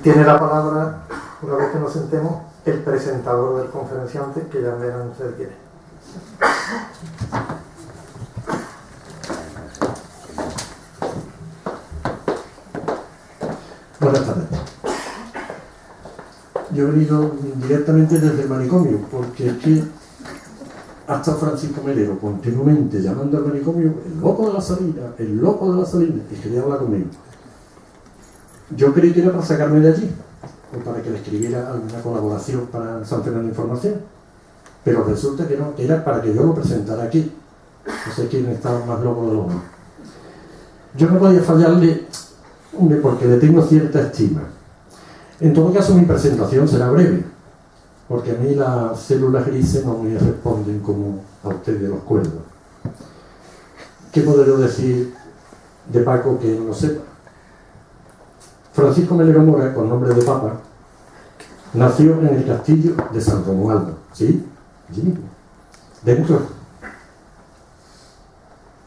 Tiene la palabra, una vez que nos sentemos, el presentador del conferenciante, que ya verán ustedes quién es. Buenas tardes. Yo he venido directamente desde el manicomio, porque es que hasta Francisco Melero continuamente llamando al manicomio el loco de la salina, el loco de la salina, y quería hablar conmigo. Yo creí que era para sacarme de allí, o para que le escribiera alguna colaboración para San Fernando de Información, pero resulta que no, que era para que yo lo presentara aquí. No sé quién estaba más loco de los dos. Yo no podía fallarle, hombre, porque le tengo cierta estima. En todo caso, mi presentación será breve, porque a mí las células grises no me responden como a usted de los cuerdos. ¿Qué podría decir de Paco que no lo sepa? Francisco Melero Mora, con nombre de Papa, nació en el castillo de San Romualdo, ¿sí? Allí mismo. Dentro,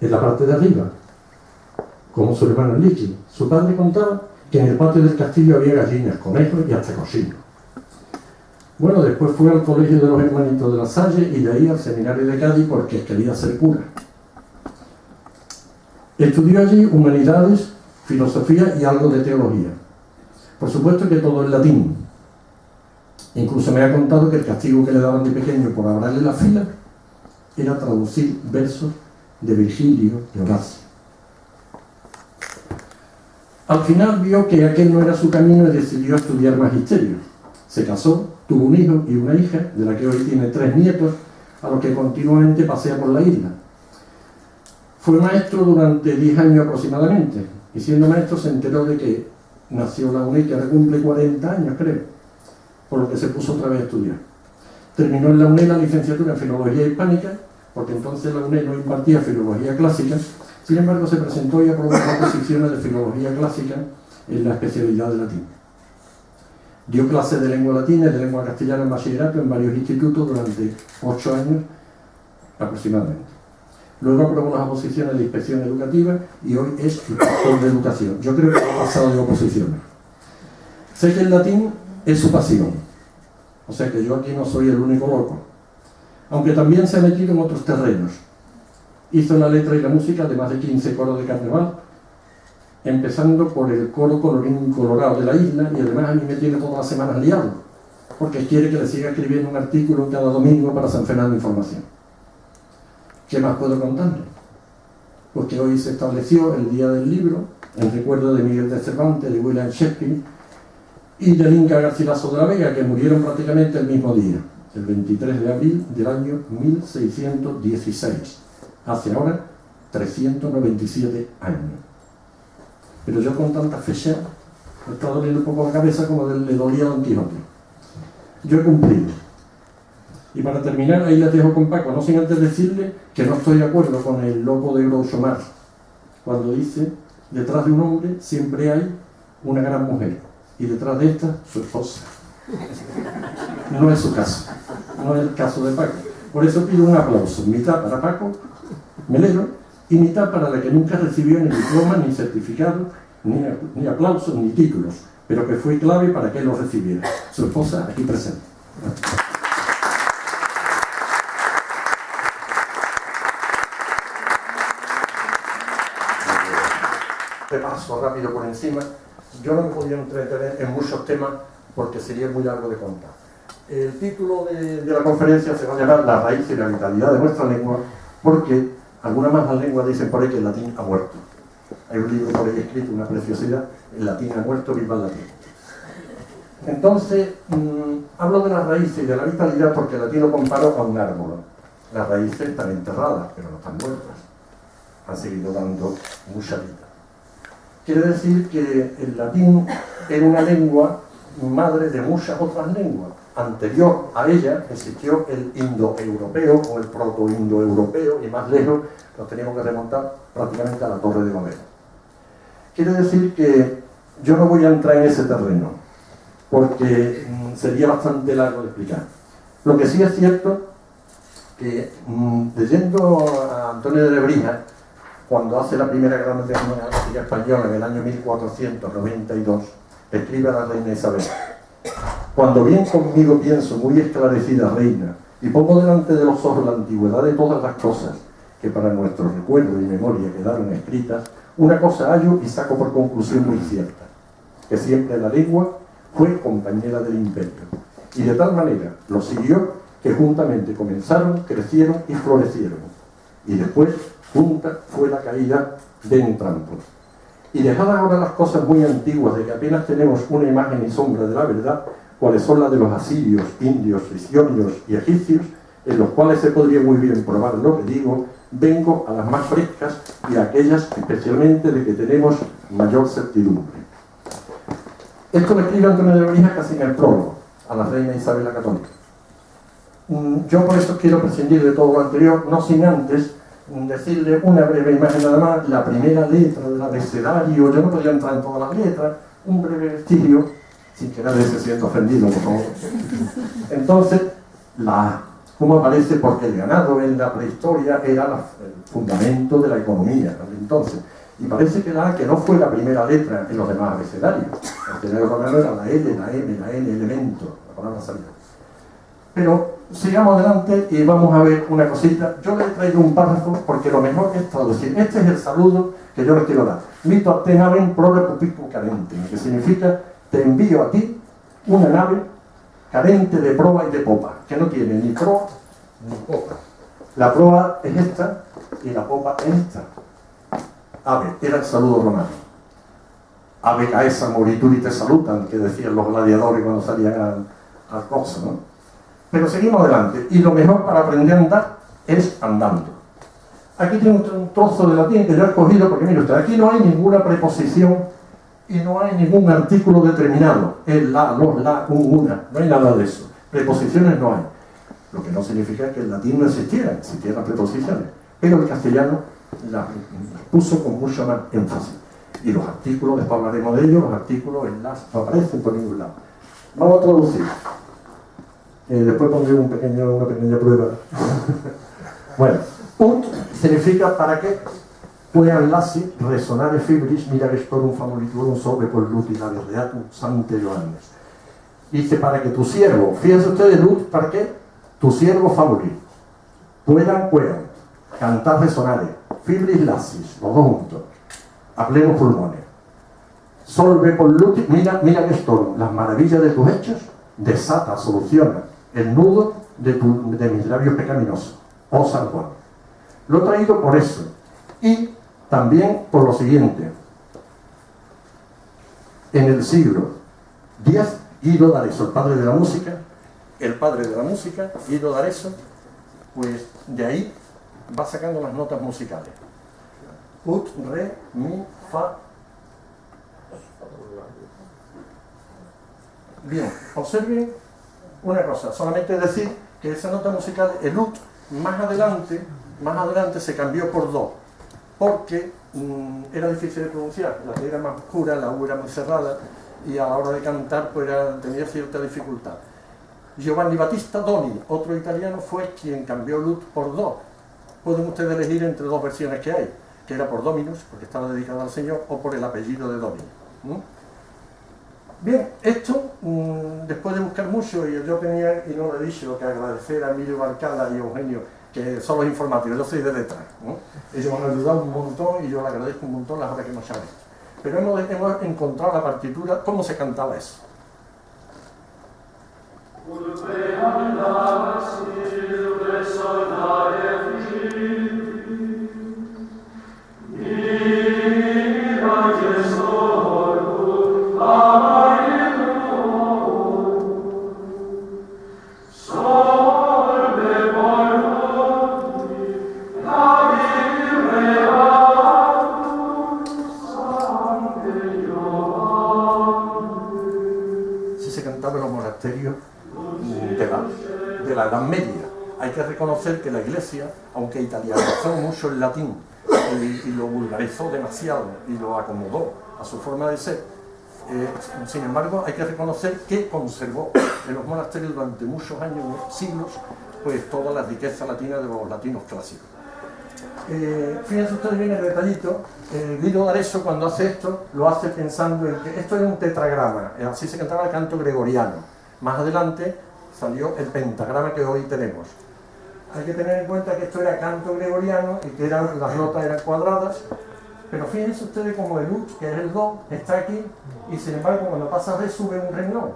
en la parte de arriba, como su hermano Lichi. Su padre contaba que en el patio del castillo había gallinas, conejos y hasta cochinos. Bueno, después fue al colegio de los hermanitos de la Salle y de ahí al seminario de Cádiz porque quería ser cura. Estudió allí humanidades, filosofía y algo de teología. Por supuesto que todo en latín. Incluso me ha contado que el castigo que le daban de pequeño por hablarle la fila era traducir versos de Virgilio y Horacio. Al final vio que aquel no era su camino y decidió estudiar magisterio. Se casó, tuvo un hijo y una hija, de la que hoy tiene 3 nietos, a los que continuamente pasea por la isla. Fue maestro durante 10 años aproximadamente, y siendo maestro se enteró de que nació la UNED, que ahora cumple 40 años, creo, por lo que se puso otra vez a estudiar. Terminó en la UNED la licenciatura en Filología Hispánica, porque entonces la UNED no impartía Filología Clásica. Sin embargo, se presentó y aprobó las posiciones de Filología Clásica en la especialidad de latín. Dio clases de lengua latina y de lengua castellana en bachillerato en varios institutos durante 8 años aproximadamente. Luego aprobó las oposiciones de inspección educativa y hoy es inspector de educación. Yo creo que ha pasado de oposiciones. Sé que el latín es su pasión, o sea que yo aquí no soy el único loco, aunque también se ha metido en otros terrenos. Hizo la letra y la música de más de 15 coros de carnaval, empezando por el coro colorín colorado de la isla, y además a mí me tiene todas las semanas liado, porque quiere que le siga escribiendo un artículo cada domingo para San Fernando de Información. ¿Qué más puedo contarle? Pues que hoy se estableció el Día del Libro, en recuerdo de Miguel de Cervantes, de William Shakespeare y del Inca Garcilaso de la Vega, que murieron prácticamente el mismo día, el 23 de abril del año 1616. Hace ahora 397 años. Pero yo con tanta fecha me está doliendo un poco la cabeza como le dolía a Don Quijote. Yo he cumplido. Y para terminar, ahí les dejo con Paco, no sin antes decirle que no estoy de acuerdo con el loco de Groucho Marx, cuando dice, detrás de un hombre siempre hay una gran mujer, y detrás de esta, su esposa. No es su caso, no es el caso de Paco. Por eso pido un aplauso, mitad para Paco Melero y mitad para la que nunca recibió ni diploma, ni certificado, ni aplausos, ni títulos, pero que fue clave para que lo recibiera. Su esposa aquí presente. Te paso rápido por encima. Yo no me podía entretener en muchos temas porque sería muy largo de contar. El título de la conferencia se va a llamar La raíz y la vitalidad de nuestra lengua, porque algunas más las lenguas dicen por ahí que el latín ha muerto. Hay un libro por ahí escrito, una preciosidad, el latín ha muerto, viva el latín. Entonces, hablo de las raíces y de la vitalidad porque el latín lo comparo a un árbol. Las raíces están enterradas, pero no están muertas. Han seguido dando mucha vida. Quiere decir que el latín era una lengua madre de muchas otras lenguas. Anterior a ella existió el indoeuropeo o el protoindoeuropeo, y más lejos nos teníamos que remontar prácticamente a la Torre de Babel. Quiere decir que yo no voy a entrar en ese terreno porque sería bastante largo de explicar. Lo que sí es cierto que leyendo a Antonio de Lebrija, cuando hace la primera gran gramática española en el año 1492, escribe a la reina Isabel: cuando bien conmigo pienso, muy esclarecida reina, y pongo delante de los ojos la antigüedad de todas las cosas que para nuestro recuerdo y memoria quedaron escritas, una cosa hallo y saco por conclusión muy cierta, que siempre la lengua fue compañera del imperio, y de tal manera lo siguió que juntamente comenzaron, crecieron y florecieron, y después junta fue la caída de entrampos. Y dejadas ahora las cosas muy antiguas de que apenas tenemos una imagen y sombra de la verdad, cuáles son las de los asirios, indios, sionios y egipcios, en los cuales se podría muy bien probar lo que digo, vengo a las más frescas y a aquellas especialmente de que tenemos mayor certidumbre. Esto lo escribe Antonio de Lebrija casi en el prólogo a la reina Isabel la Católica. Yo por eso quiero prescindir de todo lo anterior, no sin antes decirle una breve imagen nada más, la primera letra del abecedario. Yo no podía entrar en todas las letras, un breve vestigio, sin que nadie se sienta ofendido, por favor. Entonces, la A, ¿cómo aparece? Porque el ganado en la prehistoria era el fundamento de la economía, ¿no? Entonces, y parece que la A, que no fue la primera letra en los demás abecedarios. El abecedario romano era la L, la M, la N, elemento, la palabra salida. Pero sigamos adelante y vamos a ver una cosita. Yo le he traído un párrafo porque lo mejor es traducir. Este es el saludo que yo les quiero dar. Mito atenaven prole pupico carente, que significa: te envío a ti una nave carente de proa y de popa, que no tiene ni proa ni popa. La proa es esta y la popa es esta. Ave, era el saludo romano. Ave caesa morituri te salutan, que decían los gladiadores cuando salían al coso, ¿no? Pero seguimos adelante, y lo mejor para aprender a andar es andando. Aquí tiene un trozo de latín que yo he escogido porque, mire usted, aquí no hay ninguna preposición y no hay ningún artículo determinado. El, la, los, la, una, no hay nada de eso. Preposiciones no hay. Lo que no significa que el latín no existieran preposiciones. Pero el castellano las puso con mucho más énfasis. Y los artículos, después hablaremos de ellos, los artículos, enlaces, no aparecen por ningún lado. Vamos a traducir. Después pondré una pequeña prueba. Bueno, ut significa para que puedan lasi resonare fibris miragestorum favoriturum sobre por luti la verdeatum sante Johannes. Dice: para que tu siervo, fíjense ustedes, ut, para que tu siervo favorit puedan cantar resonare fibris lasis, los dos juntos, a pleno pulmones. Solve por luti, miragestorum, las maravillas de tus hechos, desata, soluciona el nudo de mis labios pecaminosos, oh San Juan. Lo he traído por eso, y también por lo siguiente. En el siglo X, Guido d'Arezzo, el padre de la música, Guido d'Arezzo, pues de ahí va sacando las notas musicales. Ut, re, mi, fa. Bien, observen una cosa, solamente decir que esa nota musical, el ut, más adelante se cambió por do, porque era difícil de pronunciar, la T era más oscura, la U era muy cerrada, y a la hora de cantar pues tenía cierta dificultad. Giovanni Battista Doni, otro italiano, fue quien cambió el ut por do. Pueden ustedes elegir entre dos versiones que hay, que era por Dominus, porque estaba dedicado al Señor, o por el apellido de Doni. Bien, esto, después de buscar mucho, y yo tenía, y no lo he dicho, que agradecer a Emilio Barcala y Eugenio, que son los informáticos, yo soy de detrás, ¿no? Ellos me han ayudado un montón y yo le agradezco un montón las horas que nos han hecho. Pero hemos encontrado la partitura, cómo se cantaba eso. De la Edad Media. Hay que reconocer que la Iglesia, aunque italianizó mucho el latín y lo vulgarizó demasiado y lo acomodó a su forma de ser, sin embargo hay que reconocer que conservó en los monasterios durante muchos años, siglos, pues toda la riqueza latina de los latinos clásicos. Fíjense ustedes bien el detallito. Guido d'Arezzo, cuando hace esto, lo hace pensando en que esto es un tetragrama, así se cantaba el canto gregoriano. Más adelante salió el pentagrama que hoy tenemos. Hay que tener en cuenta que esto era canto gregoriano y que las notas eran cuadradas, pero fíjense ustedes como el U, que es el Do, está aquí, y sin embargo cuando pasa Re sube un renglón,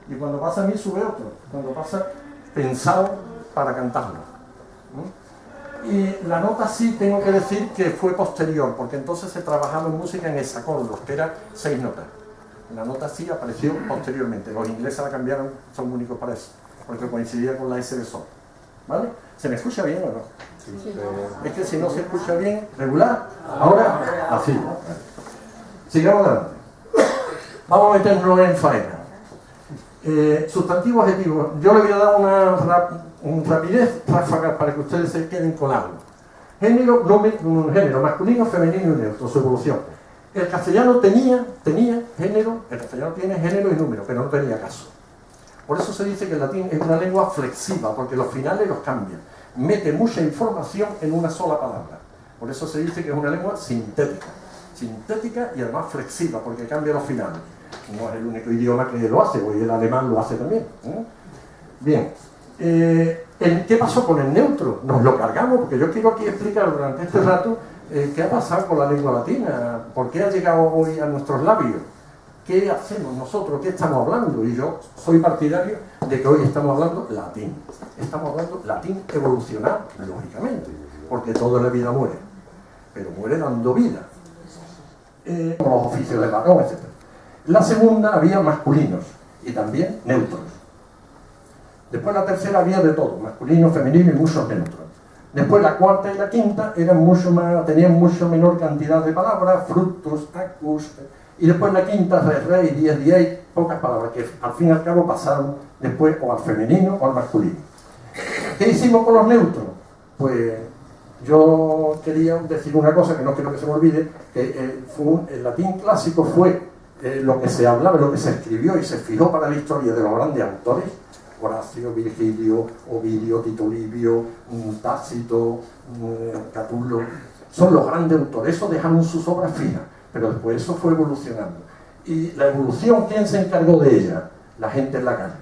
y cuando pasa Mi sube otro, cuando pasa pensado para cantarlo. Y la nota sí tengo que decir que fue posterior, porque entonces se trabajaba en música en hexacondos, que eran 6 notas. La nota sí apareció posteriormente, los ingleses la cambiaron, son únicos para eso, porque coincidía con la S de Sol. ¿Vale? ¿Se me escucha bien o no? Sí. Es que si no se escucha bien, regular, ahora, así. Sigamos adelante. Vamos a meternos en faena. Sustantivo, adjetivo. Yo le voy a dar una rapidez ráfaga para que ustedes se queden con algo. Género, género masculino, femenino y neutro, su evolución. El castellano tenía género, el castellano tiene género y número, pero no tenía caso. Por eso se dice que el latín es una lengua flexiva, porque los finales los cambia. Mete mucha información en una sola palabra. Por eso se dice que es una lengua sintética. Sintética y además flexiva, porque cambia los finales. No es el único idioma que lo hace, hoy el alemán lo hace también. Bien. ¿Qué pasó con el neutro? Nos lo cargamos, porque yo quiero aquí explicar durante este rato qué ha pasado con la lengua latina, por qué ha llegado hoy a nuestros labios. ¿Qué hacemos nosotros? ¿Qué estamos hablando? Y yo soy partidario de que hoy estamos hablando latín. Estamos hablando latín evolucional, lógicamente, porque toda la vida muere, pero muere dando vida. Como los oficios de varón, etc. La segunda había masculinos y también neutros. Después la tercera había de todo, masculino, femenino y muchos neutros. Después la cuarta y la quinta tenían mucho menor cantidad de palabras, fructus, acus. Y después la quinta, rey, diez, pocas palabras que al fin y al cabo pasaron después o al femenino o al masculino. ¿Qué hicimos con los neutros? Pues yo quería decir una cosa que no quiero que se me olvide, que el latín clásico fue lo que se hablaba, lo que se escribió y se fijó para la historia de los grandes autores, Horacio, Virgilio, Ovidio, Tito Livio, Tácito, Catulo, son los grandes autores, eso dejaron sus obras fijas. Pero después eso fue evolucionando. Y la evolución, ¿quién se encargó de ella? La gente en la calle.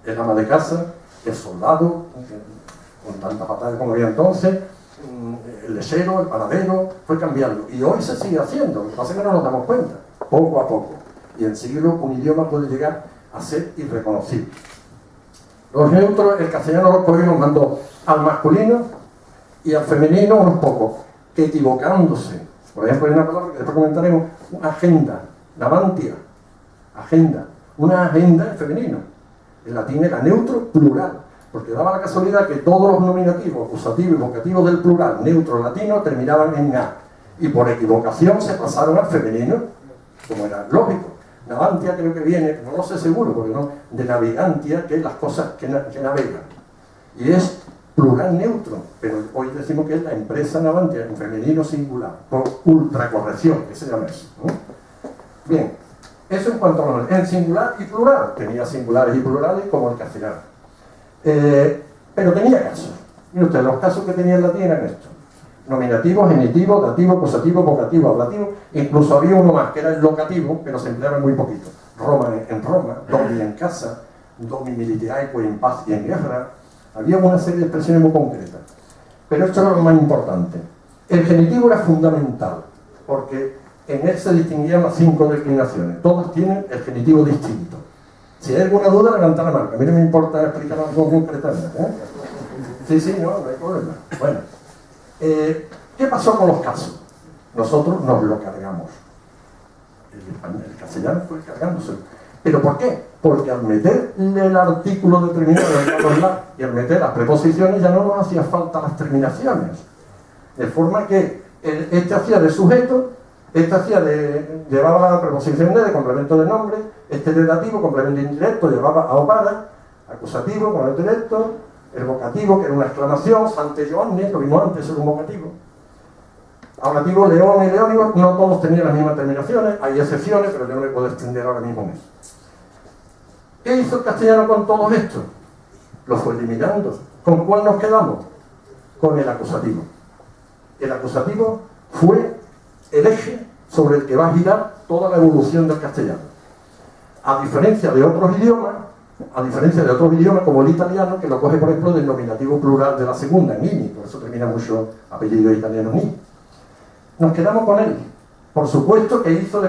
El ama de casa, el soldado, con tantas batallas como había entonces, el lechero, el panadero, fue cambiando. Y hoy se sigue haciendo, lo que pasa es que no nos damos cuenta, poco a poco. Y en siglo un idioma puede llegar a ser irreconocible. Los neutros, el castellano los cogió y nos mandó al masculino y al femenino unos pocos, que equivocándose. Por ejemplo, hay una palabra que después comentaremos, una agenda, navantia, agenda, una agenda en femenino. El latín era neutro, plural, porque daba la casualidad que todos los nominativos, acusativos y vocativos del plural neutro latino terminaban en a. Y por equivocación se pasaron al femenino, como era lógico. Navantia creo que viene, no lo sé seguro, porque no, de navigantia, que es las cosas que navegan. Y es plural neutro, pero hoy decimos que es la empresa navantia en femenino singular, por ultracorrección, que se llama eso, ¿no? Bien, eso en cuanto a los en singular y plural, tenía singulares y plurales como el castellano. Pero tenía casos. Miren ustedes, los casos que tenía el latín eran estos: nominativo, genitivo, dativo, acusativo, vocativo, ablativo, incluso había uno más que era el locativo, pero se empleaba muy poquito. Roma en Roma, domi en casa, domi militiaeque en paz y en guerra. Había una serie de expresiones muy concretas. Pero esto era lo más importante. El genitivo era fundamental, porque en él se distinguían las 5 declinaciones. Todas tienen el genitivo distinto. Si hay alguna duda, levanta la mano. A mí no me importa explicar algo concretamente, Sí, no hay problema. Bueno, ¿qué pasó con los casos? Nosotros nos lo cargamos. El castellano fue cargándose. ¿Pero por qué? Porque al meter el artículo determinado y al meter las preposiciones ya no nos hacía falta las terminaciones. De forma que este hacía de sujeto, llevaba la preposición de complemento de nombre, este de dativo, complemento indirecto, llevaba a opara, acusativo, complemento directo, el vocativo, que era una exclamación, Sante Joanne, lo vimos antes, era un vocativo. Ablativo, león y leónigo, no todos tenían las mismas terminaciones, hay excepciones, pero yo no me puedo extender ahora mismo en eso. ¿Qué hizo el castellano con todo esto? Lo fue eliminando. ¿Con cuál nos quedamos? Con el acusativo. El acusativo fue el eje sobre el que va a girar toda la evolución del castellano. A diferencia de otros idiomas como el italiano, que lo coge, por ejemplo, del nominativo plural de la segunda, nini, por eso termina mucho apellido italiano ni. Nos quedamos con él. Por supuesto que hizo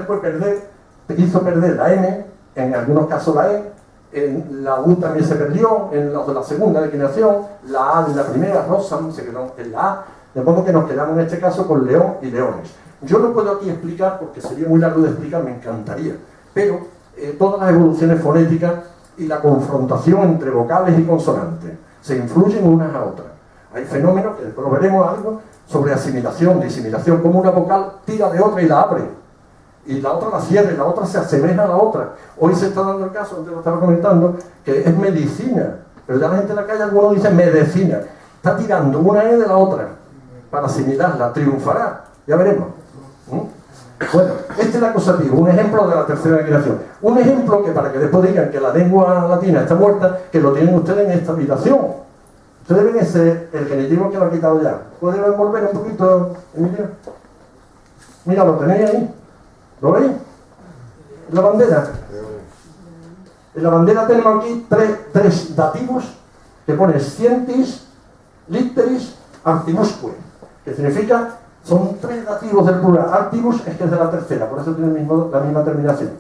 perder la M, en algunos casos la E, en la U también se perdió, en los de la segunda declinación, la A de la primera, Rosam, se quedó en la A, de modo que nos quedamos en este caso con león y leones. Yo no puedo aquí explicar, porque sería muy largo de explicar, me encantaría, pero todas las evoluciones fonéticas y la confrontación entre vocales y consonantes se influyen unas a otras. Hay fenómenos que después veremos algo sobre asimilación, disimilación, como una vocal tira de otra y la abre, y la otra la cierra y la otra se asemeja a la otra. Hoy se está dando el caso, antes lo estaba comentando, que es medicina, pero ya la gente en la calle, algunos dicen medicina, está tirando una E de la otra para asimilarla, triunfará, ya veremos. Bueno, este es el acusativo, un ejemplo de la tercera declinación. Un ejemplo que, para que después digan que la lengua latina está muerta, que lo tienen ustedes en esta habitación. Ustedes ven el genitivo que lo ha quitado ya. ¿Pueden volver un poquito, Emilio? Mira, lo tenéis ahí. ¿Lo veis? En la bandera. En la bandera tenemos aquí tres dativos que pone scientis, litteris, artibusque, que significa, son tres dativos del plural. Artibus es que es de la tercera, por eso tiene la misma terminación.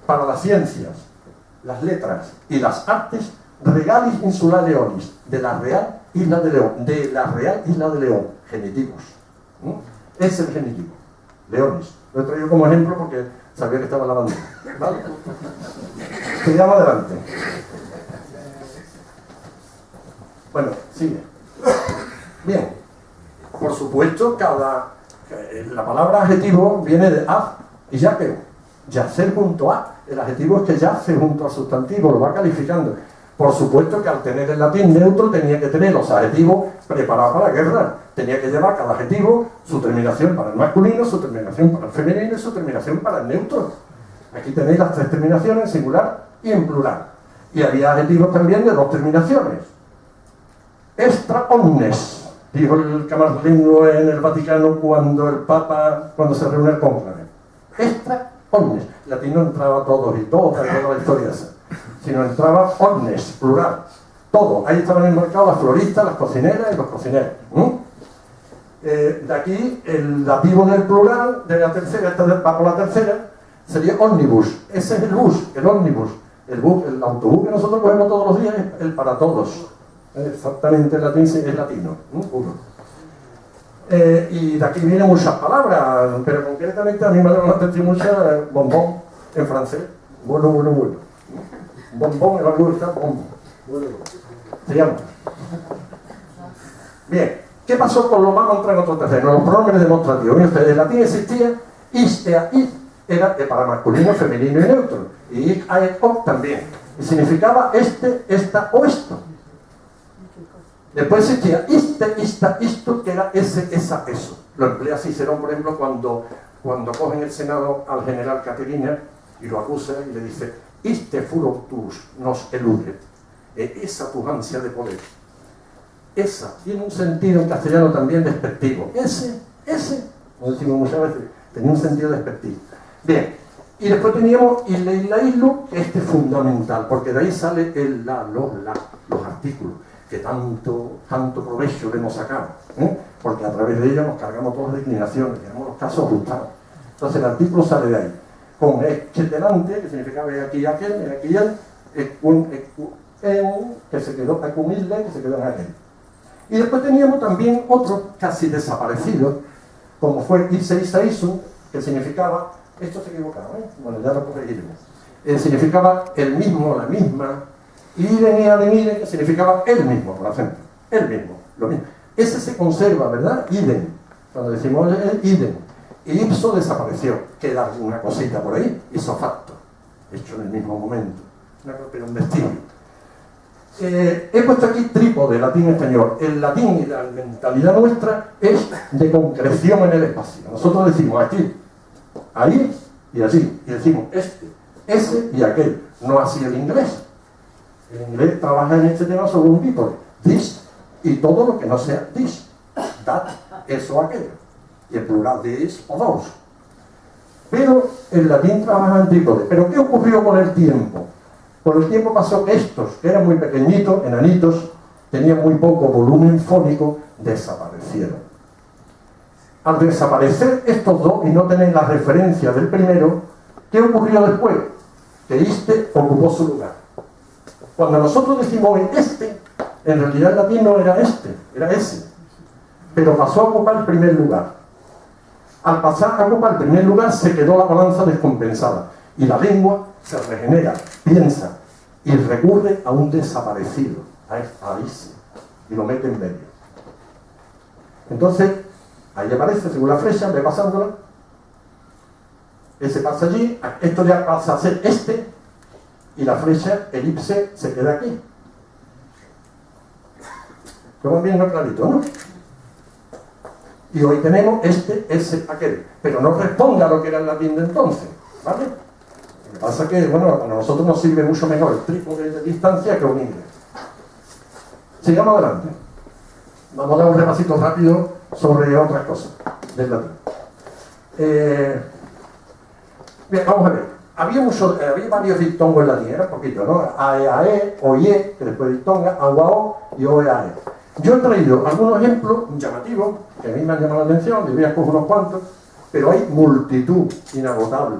Para las ciencias, las letras y las artes, regalis insula leonis, de la Real Isla de León, genitivos. Es el genitivo, leonis. Lo he traído como ejemplo porque sabía que estaba en la bandera. ¿Vale? Sigamos adelante. Bueno, sigue. Bien. Por supuesto, la palabra adjetivo viene de ad y yaqueo. Yacer junto a. El adjetivo es que yace junto al sustantivo, lo va calificando. Por supuesto que al tener el latín neutro tenía que tener los adjetivos preparados para la guerra. Tenía que llevar cada adjetivo su terminación para el masculino, su terminación para el femenino y su terminación para el neutro. Aquí tenéis las tres terminaciones, en singular y en plural. Y había adjetivos también de dos terminaciones. Extra omnes, dijo el camarlengo en el Vaticano cuando se reúne el cónclave. Extra omnes. Latín no entraba todos y todas, toda la historia esa, sino entraba omnes, plural. Todo. Ahí estaban enmarcados las floristas, las cocineras y los cocineros. De aquí, el dativo del plural, de la tercera, esta va por la tercera, sería omnibus. Ese es el bus, el ómnibus. El autobús que nosotros cogemos todos los días es el para todos. Exactamente, el latín es latino, puro. Y de aquí vienen muchas palabras, pero concretamente a mí me ha llamado la atención mucho bombón en francés. Bueno. Bombón en la gusta, bombón. Se llama. Bien, ¿qué pasó con lo más entrar en otro terreno? Los pronombres demostrativos. En latín existía is, ea, id, era para masculino, femenino y neutro. Y ic, ae, o también. Y significaba este, esta o esto. Después existía ista, isto, que era ese, esa, eso. Lo emplea Cicerón, por ejemplo, cuando cogen el Senado al general Caterina y lo acusa y le dice: iste furor nos elude. Esa pujancia de poder. Esa tiene un sentido en castellano también despectivo. Ese, lo decimos muchas veces, tenía un sentido despectivo. Bien, y después teníamos ille y la islu, que este es fundamental, porque de ahí sale el la, los artículos, que tanto provecho le hemos sacado, porque a través de ellos nos cargamos todas las declinaciones, tenemos los casos ajustados. Entonces el artículo sale de ahí, con delante, que significaba aquí aquel, aquí que se quedó, que se quedó en aquel. Y después teníamos también otro casi desaparecido, como fue iseisu, que significaba, esto se equivocaba, bueno, ya lo corregiremos, significaba el mismo, la misma, iden y ademiden, que significaba el mismo, por acento, el mismo, lo mismo. Ese se conserva, ¿verdad? Iden, cuando decimos el iden, y ipso desapareció, queda alguna cosita por ahí, ipso facto, hecho en el mismo momento, pero un destino. He puesto aquí trípode, latín y español. El latín y la mentalidad nuestra es de concreción en el espacio. Nosotros decimos aquí, ahí y allí, y decimos ese y aquel, no así el inglés. El inglés trabaja en este tema sobre un bípode, this y todo lo que no sea this, that, eso o aquello. Y el plural dis o dos. Pero el latín trabaja antípodes. ¿Pero qué ocurrió con el tiempo? Con el tiempo pasó que estos, que eran muy pequeñitos, enanitos, tenían muy poco volumen fónico, desaparecieron. Al desaparecer estos dos y no tener la referencia del primero, ¿qué ocurrió después? Que este ocupó su lugar. Cuando nosotros decimos este, en realidad el latín no era este, era ese. Pero pasó a ocupar el primer lugar. Al pasar a ocupar el primer lugar se quedó la balanza descompensada y la lengua se regenera, piensa y recurre a un desaparecido, a ese, y lo mete en medio. Entonces, ahí aparece, según la flecha, ve pasándola, ese pasa allí, esto ya pasa a ser este, y la flecha, elipse, se queda aquí. Lo bien clarito, ¿no? Y hoy tenemos este, ese, aquel. Pero no responde a lo que era el latín de entonces, ¿vale? Lo que pasa es que, bueno, a nosotros nos sirve mucho mejor el trípode de distancia que un inglés. Sigamos adelante. Vamos a dar un repasito rápido sobre otras cosas del latín. Bien, vamos a ver. Había varios diptongos en latín, era poquito, ¿no? AE, OIE, que después diptonga, AUAO y OEAE. Yo he traído algunos ejemplos llamativos, que a mí me han llamado la atención, les voy a coger unos cuantos, pero hay multitud inagotable,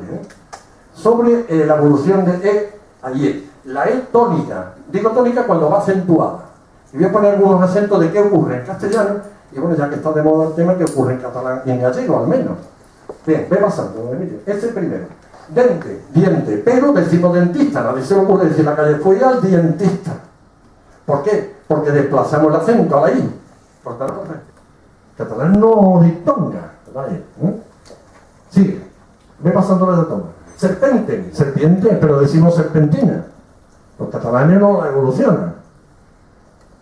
sobre la evolución de E a IE. La E tónica, digo tónica cuando va acentuada. Y voy a poner algunos acentos de qué ocurre en castellano, y bueno, ya que está de moda el tema, qué ocurre en catalán y en gallego, al menos. Bien, ve pasando, don Emilio. Este es el primero. Dente, diente, pero decimos dentista, nadie se le ocurre decir en la calle, fui al dientista. ¿Por qué? Porque desplazamos el acento a la I. Por tanto, catalán no diptonga. Sigue. Ve pasando la diptonga. Serpente, serpiente, pero decimos serpentina. Los catalanes no la evolucionan.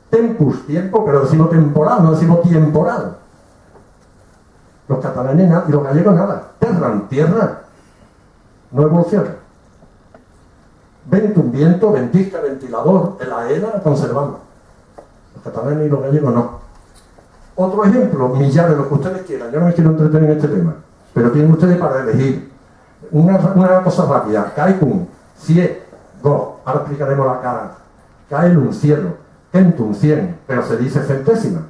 Tempus, tiempo, pero decimos temporal, no decimos temporal. Los catalanes nada, y los gallegos nada. Terran, tierra. No evoluciona. Ventum, viento, ventisca, ventilador, en la ELA la conservamos. Los catalanes y los gallegos no. Otro ejemplo, millares, lo que ustedes quieran. Yo no me quiero entretener en este tema, pero tienen ustedes para elegir. Una cosa rápida. Caecum, cie, go. Ahora explicaremos la cara. Caelum, cielo. Centum, 100, pero se dice centésima.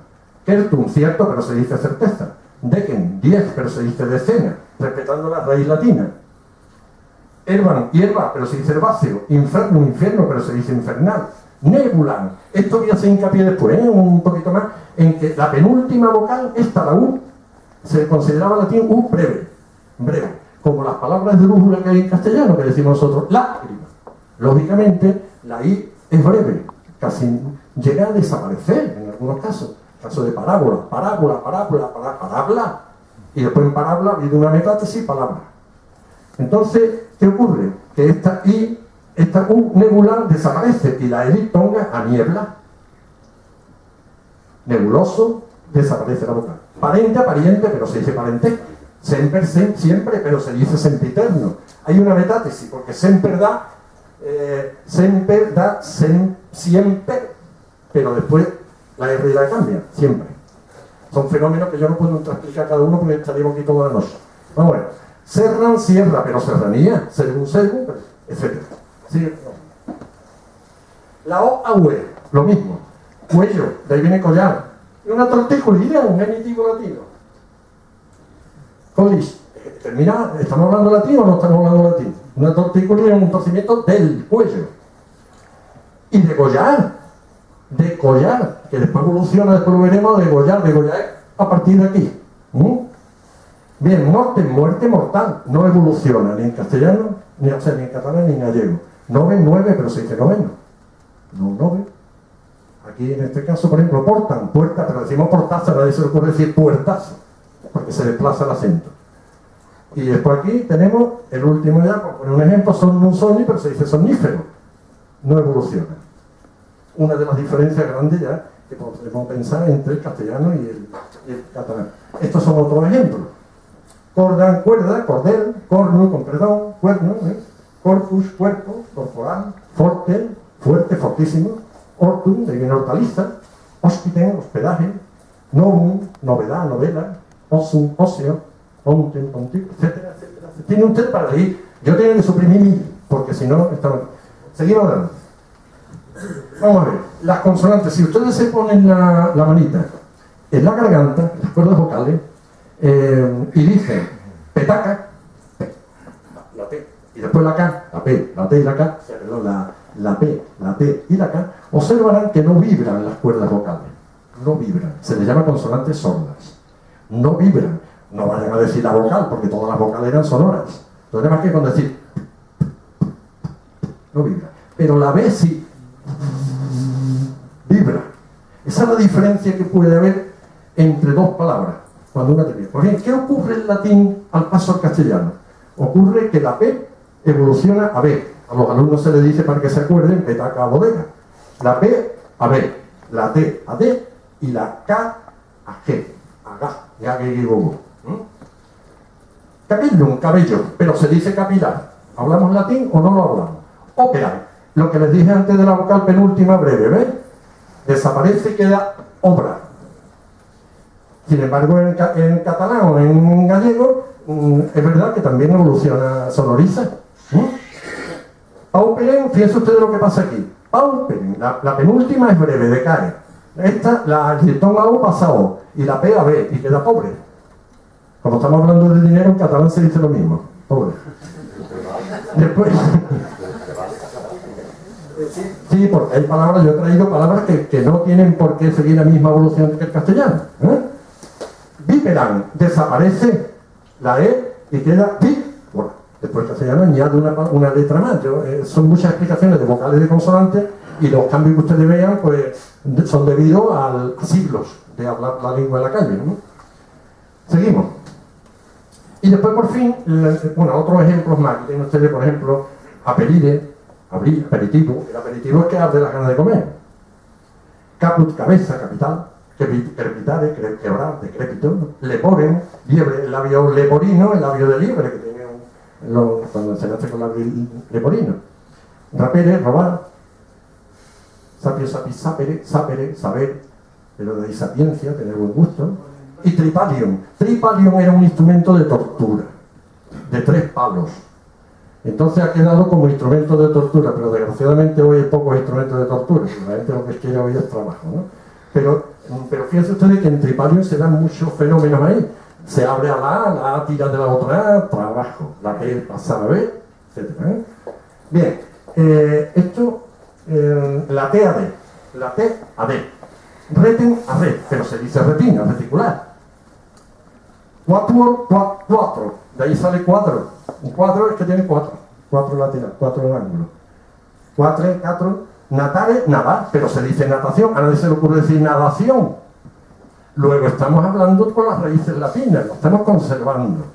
Certum, cierto, pero se dice certeza. Decen, 10, pero se dice decena, respetando la raíz latina. Herban, hierba, pero se dice herbáceo. Infernum, infierno, pero se dice infernal. Nebulan, esto voy a hacer hincapié después, un poquito más, en que la penúltima vocal, esta, la U, se consideraba latín U breve, breve, como las palabras de brújula que hay en castellano, que decimos nosotros, lágrima. Lógicamente, la I es breve, casi llega a desaparecer en algunos casos. Caso de parábola, parábola, y después en parábola viene una metátesis, palabra. Entonces, ¿qué ocurre? Que esta I, esta U nebular desaparece y la E diptonga a niebla. Nebuloso, desaparece la vocal. Parente, pariente, pero se dice parente. Semper, siempre, pero se dice sempiterno. Hay una metátesis, porque semper da, siempre, pero después la R la cambia, siempre. Son fenómenos que yo no puedo explicar cada uno porque estaríamos aquí toda la noche. Vamos a ver. Serran, sierra, pero serranía, según, etc. ¿Sí? La O a UE, lo mismo. Cuello, de ahí viene collar. Y una torticulina, un genitivo latino. Colis, termina, ¿estamos hablando latín o no estamos hablando latín? Una torticulina es un torcimiento del cuello. Y degollar, que después evoluciona, después lo veremos, degollar a partir de aquí. Bien, muerte mortal, no evoluciona ni en castellano, ni en catalán, ni en gallego. 9, pero se dice noveno. No, 9. Aquí en este caso, por ejemplo, portan, puerta, pero decimos portazo, nadie se le ocurre decir puertazo, porque se desplaza el acento. Y después aquí tenemos el último ya, por poner un ejemplo, somni, pero se dice somnífero. No evoluciona. Una de las diferencias grandes ya que podemos pensar entre el castellano y el catalán. Estos son otros ejemplos. Cordan, cuerda, cordel, corno, con perdón, cuerno, corpus, cuerpo, corporal, forte, fuerte, fortísimo, hortum, de bien hortaliza, hospiten, hospedaje, novum, novedad, novela, osum, óseo, ponten, pontic, etcétera, etcétera. Tiene usted para leer. Yo tengo que suprimir mi, porque si no, estamos... Seguimos adelante. Vamos a ver, las consonantes, si ustedes se ponen la manita en la garganta, en las cuerdas vocales, y dicen petaca, la T, y después la K, la P, la T y la K, perdón, la P, la T y la K, observarán que no vibran las cuerdas vocales, no vibran, se les llama consonantes sordas, no vibran, no vayan a decir la vocal, porque todas las vocales eran sonoras, entonces más que con decir, no vibra, pero la B sí, vibra. Esa es la diferencia que puede haber entre dos palabras cuando una termina. Pues bien, ¿qué ocurre en latín al paso al castellano? Ocurre que la P evoluciona a B. A los alumnos se les dice para que se acuerden, petaca a bodega. La P a B, la T a D y la K a G. A G, ya que digo. Capillum, cabello, pero se dice capilar. ¿Hablamos latín o no lo hablamos? Ópera. Lo que les dije antes de la vocal penúltima breve, ¿ves? Desaparece y queda obra. Sin embargo, en catalán o en gallego, es verdad que también evoluciona, sonoriza. Pauperen, fíjense ustedes lo que pasa aquí. Pauperen, la penúltima es breve, decae. Esta, la diftong a O pasa a O, y la P a B, y queda pobre. Como estamos hablando de dinero, en catalán se dice lo mismo, pobre. Después... Sí, porque hay palabras, yo he traído palabras que no tienen por qué seguir la misma evolución que el castellano. Viperan, desaparece la E y queda pi. Bueno, después el castellano añade una letra más. Son muchas explicaciones de vocales y de consonantes y los cambios que ustedes vean pues son debidos a siglos de hablar la lengua en la calle, ¿no? Seguimos. Y después por fin, bueno, otros ejemplos más. Aquí tienen ustedes, por ejemplo, aperire, abrir, aperitivo. El aperitivo es que abre las ganas de comer. Caput, cabeza, capital. Crepitare, quebrar, decrépito. Leporen, liebre, el labio leporino, el labio de liebre, que tiene cuando se nace con labio leporino. Rapere, robar. Sapio, sapi, sapere, sapere, saber, pero de sapiencia, tener buen gusto. Y tripalium. Tripalium era un instrumento de tortura, de 3 palos. Entonces ha quedado como instrumento de tortura, pero desgraciadamente hoy hay pocos instrumentos de tortura, la gente lo que quiere hoy es trabajo, ¿no? Pero fíjense ustedes que en tripalium se dan muchos fenómenos ahí. Se abre a la A tira de la otra A, trabajo, la B pasa a la B, etc. Bien, esto, la T a D, la T a D, reten a red, pero se dice retina, reticular. Cuatro, de ahí sale cuadro. Un cuadro es que tiene 4 laterales, 4 ángulos. 4, natare, nadar, pero se dice natación, a nadie se le ocurre decir nadación. Luego estamos hablando con las raíces latinas, lo estamos conservando.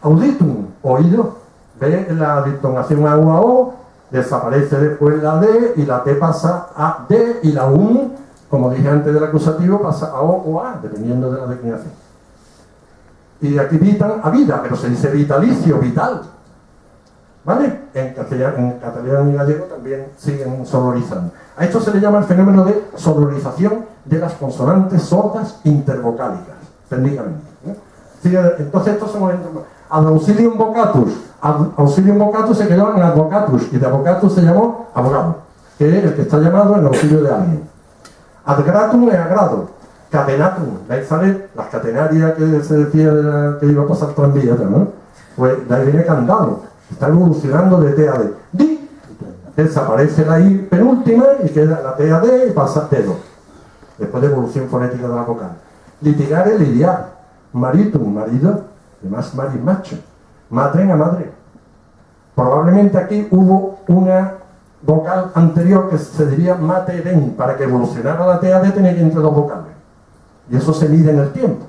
Auditum, oído, ve la dictonación a U a O, desaparece después la D y la T pasa a D y la U, como dije antes del acusativo, pasa a O o A, dependiendo de la declinación. Y de aquí vitan a vida, pero se dice vitalicio, vital. ¿Vale? En catalán y gallego también siguen sonorizando. A esto se le llama el fenómeno de sonorización de las consonantes sordas intervocálicas, técnicamente. Sí, entonces estos son ad auxilium vocatus. Auxilium vocatus se quedó en advocatus y de advocatus se llamó abogado, que es el que está llamado en auxilio de alguien. Ad gratum es agrado. Catenatum, de ahí salen las catenarias que se decía que iba a pasar tranvía, ¿no? Pues de ahí viene candado. Está evolucionando de T a D. Di, desaparece la I penúltima y queda la T a D y pasa dedo. Después de evolución fonética de la vocal. Litigare, lidiar. Maritum, marido. Además, maris, macho. Matren a madre. Probablemente aquí hubo una vocal anterior que se diría materen. Para que evolucionara la T a D tenía que ir entre 2 vocales. Y eso se mide en el tiempo.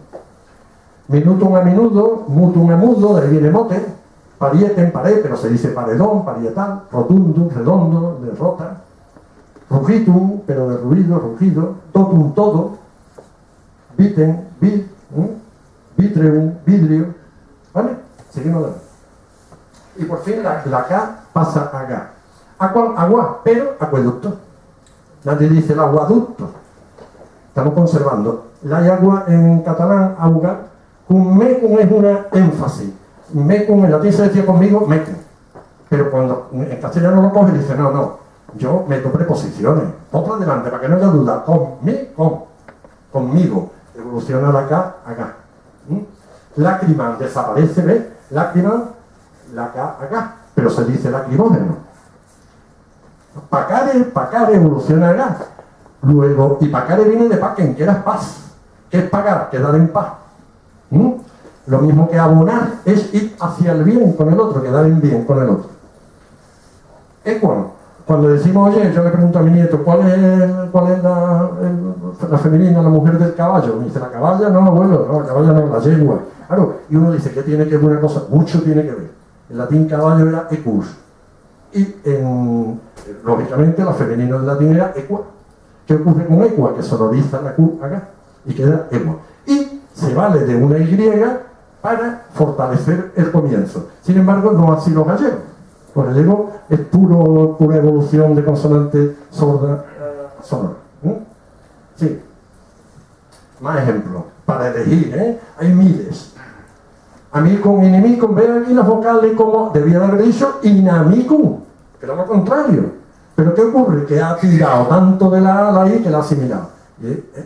Minutum a minudo, mutum a mudo, de ahí viene mote. Parietem, pared, pero se dice paredón, parietal. Rotundum, redondo, de rota. Rugitum, pero de ruido, rugido. Totum, todo. Viten, vid. Vitreum, vidrio. ¿Vale? Seguimos adelante. Y por fin la K pasa a G. Agua, pero acueducto. Nadie dice el aguaducto. Estamos conservando La agua en catalán, auga, un mecum es una énfasis. Mecum en latín se decía conmigo, mecum. Pero cuando en castellano lo coge, dice, no, yo meto preposiciones. Otra delante, para que no haya duda. Conmigo. Evoluciona la K acá. Lacriman desaparece, ¿ves? Lacriman, la K acá. Pero se dice lacrimógeno. Pacare evoluciona acá. Luego, y pacare viene de paquen, que era paz. ¿Qué es pagar? Quedar en paz. Lo mismo que abonar es ir hacia el bien con el otro, quedar en bien con el otro. Cuando decimos, oye, yo le pregunto a mi nieto, ¿cuál es la femenina, la mujer del caballo? Me dice, ¿la caballa? No, abuelo, no, la caballa no, la yegua. Claro, y uno dice, ¿qué tiene que ver una cosa? Mucho tiene que ver. En latín caballo era equus. Y lógicamente la femenina del latín era equa. ¿Qué ocurre con equa? Que sonoriza la Q acá y queda equa. Y se vale de una Y para fortalecer el comienzo. Sin embargo, no así los gallegos. Los gallegos es pura evolución de consonante sorda sonora. Sí. Más ejemplos. Para elegir, hay miles. Amicum, inimicum, vean aquí las vocales como debía de haber dicho inamicum, que era lo contrario. Pero ¿qué ocurre? Que ha tirado tanto de la A a la I que la ha asimilado.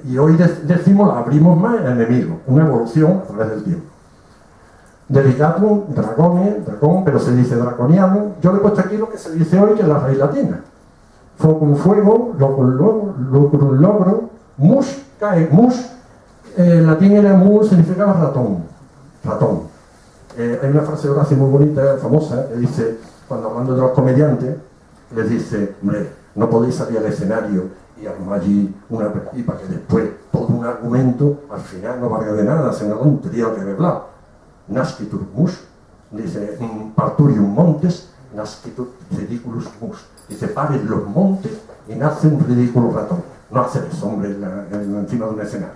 Y hoy decimos, la abrimos más enemigo, una evolución a través del tiempo. Delicatum, dragón, pero se dice draconiano. Yo le he puesto aquí lo que se dice hoy, que es la raíz latina. Focum, fuego, locrum, logro, mus, cae, mus, latín era mus, significaba ratón. Hay una frase de Horacio muy bonita, famosa, que dice, cuando hablando de los comediantes, les dice, hombre, no podéis salir al escenario y armar allí una perspectiva para que después todo un argumento al final no valga de nada, sea una tontería que hablar. Nascitur mus, dice, parturium montes, nascitur ridiculus mus. Dice, paren los montes y nace un ridículo ratón. No hace eso, hombre, encima de un escenario.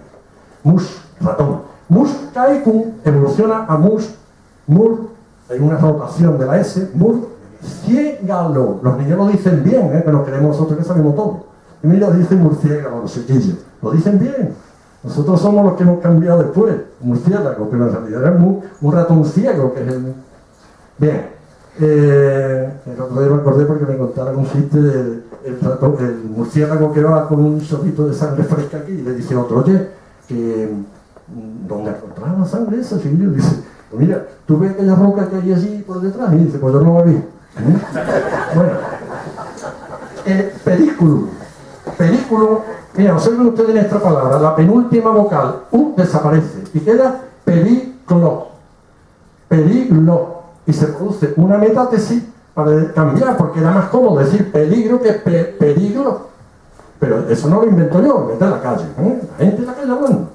Mus, ratón. Mus caecum evoluciona a mus, mur, hay una rotación de la S, mur, ciégalo. Los niños lo dicen bien, que nos queremos nosotros que sabemos todo. Y mira, dicen murciélago, los chiquillos. Lo dicen bien. Nosotros somos los que hemos cambiado después, murciélago, pero en realidad era un ratón ciego, que es el... Bien. El otro día me acordé porque me contaron un chiste del el murciélago que va con un chorrito de sangre fresca aquí y le dice a otro, oye, que ¿dónde encontraba la sangre esa, chiquillo? Dice, pues mira, tú ves aquella roca que hay allí por detrás, y dice, pues yo no la vi. Bueno, películo, mira, observen ustedes en esta palabra, la penúltima vocal, U, desaparece, y queda periglo, y se produce una metátesis para cambiar, porque era más cómodo decir peligro que peligro, pero eso no lo invento yo, lo inventé en la calle, la gente en la calle hablando,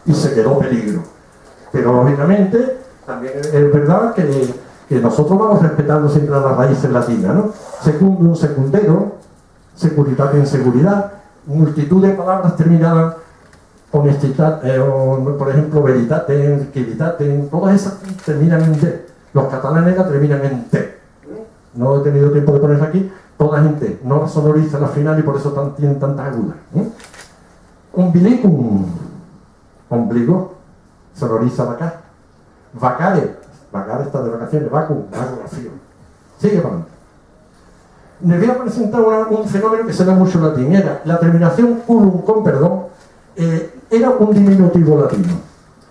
y se quedó peligro. Pero lógicamente también es verdad que nosotros vamos respetando siempre las raíces latinas, ¿no? Secundum, secundero, securitate en seguridad, multitud de palabras terminadas honestidad, por ejemplo, veritate, quiritate, todas esas terminan en D. Los catalanes la terminan en T. No he tenido tiempo de ponerla aquí, todas en T. No las sonorizan al final y por eso tienen tantas agudas. Umbilicum, ombligo, sonoriza vacar. Vacare está de vacaciones, vacum, vacío. Sigue para adelante. Les voy a presentar un fenómeno que se da mucho en latín. Era la terminación culum con perdón, era un diminutivo latino.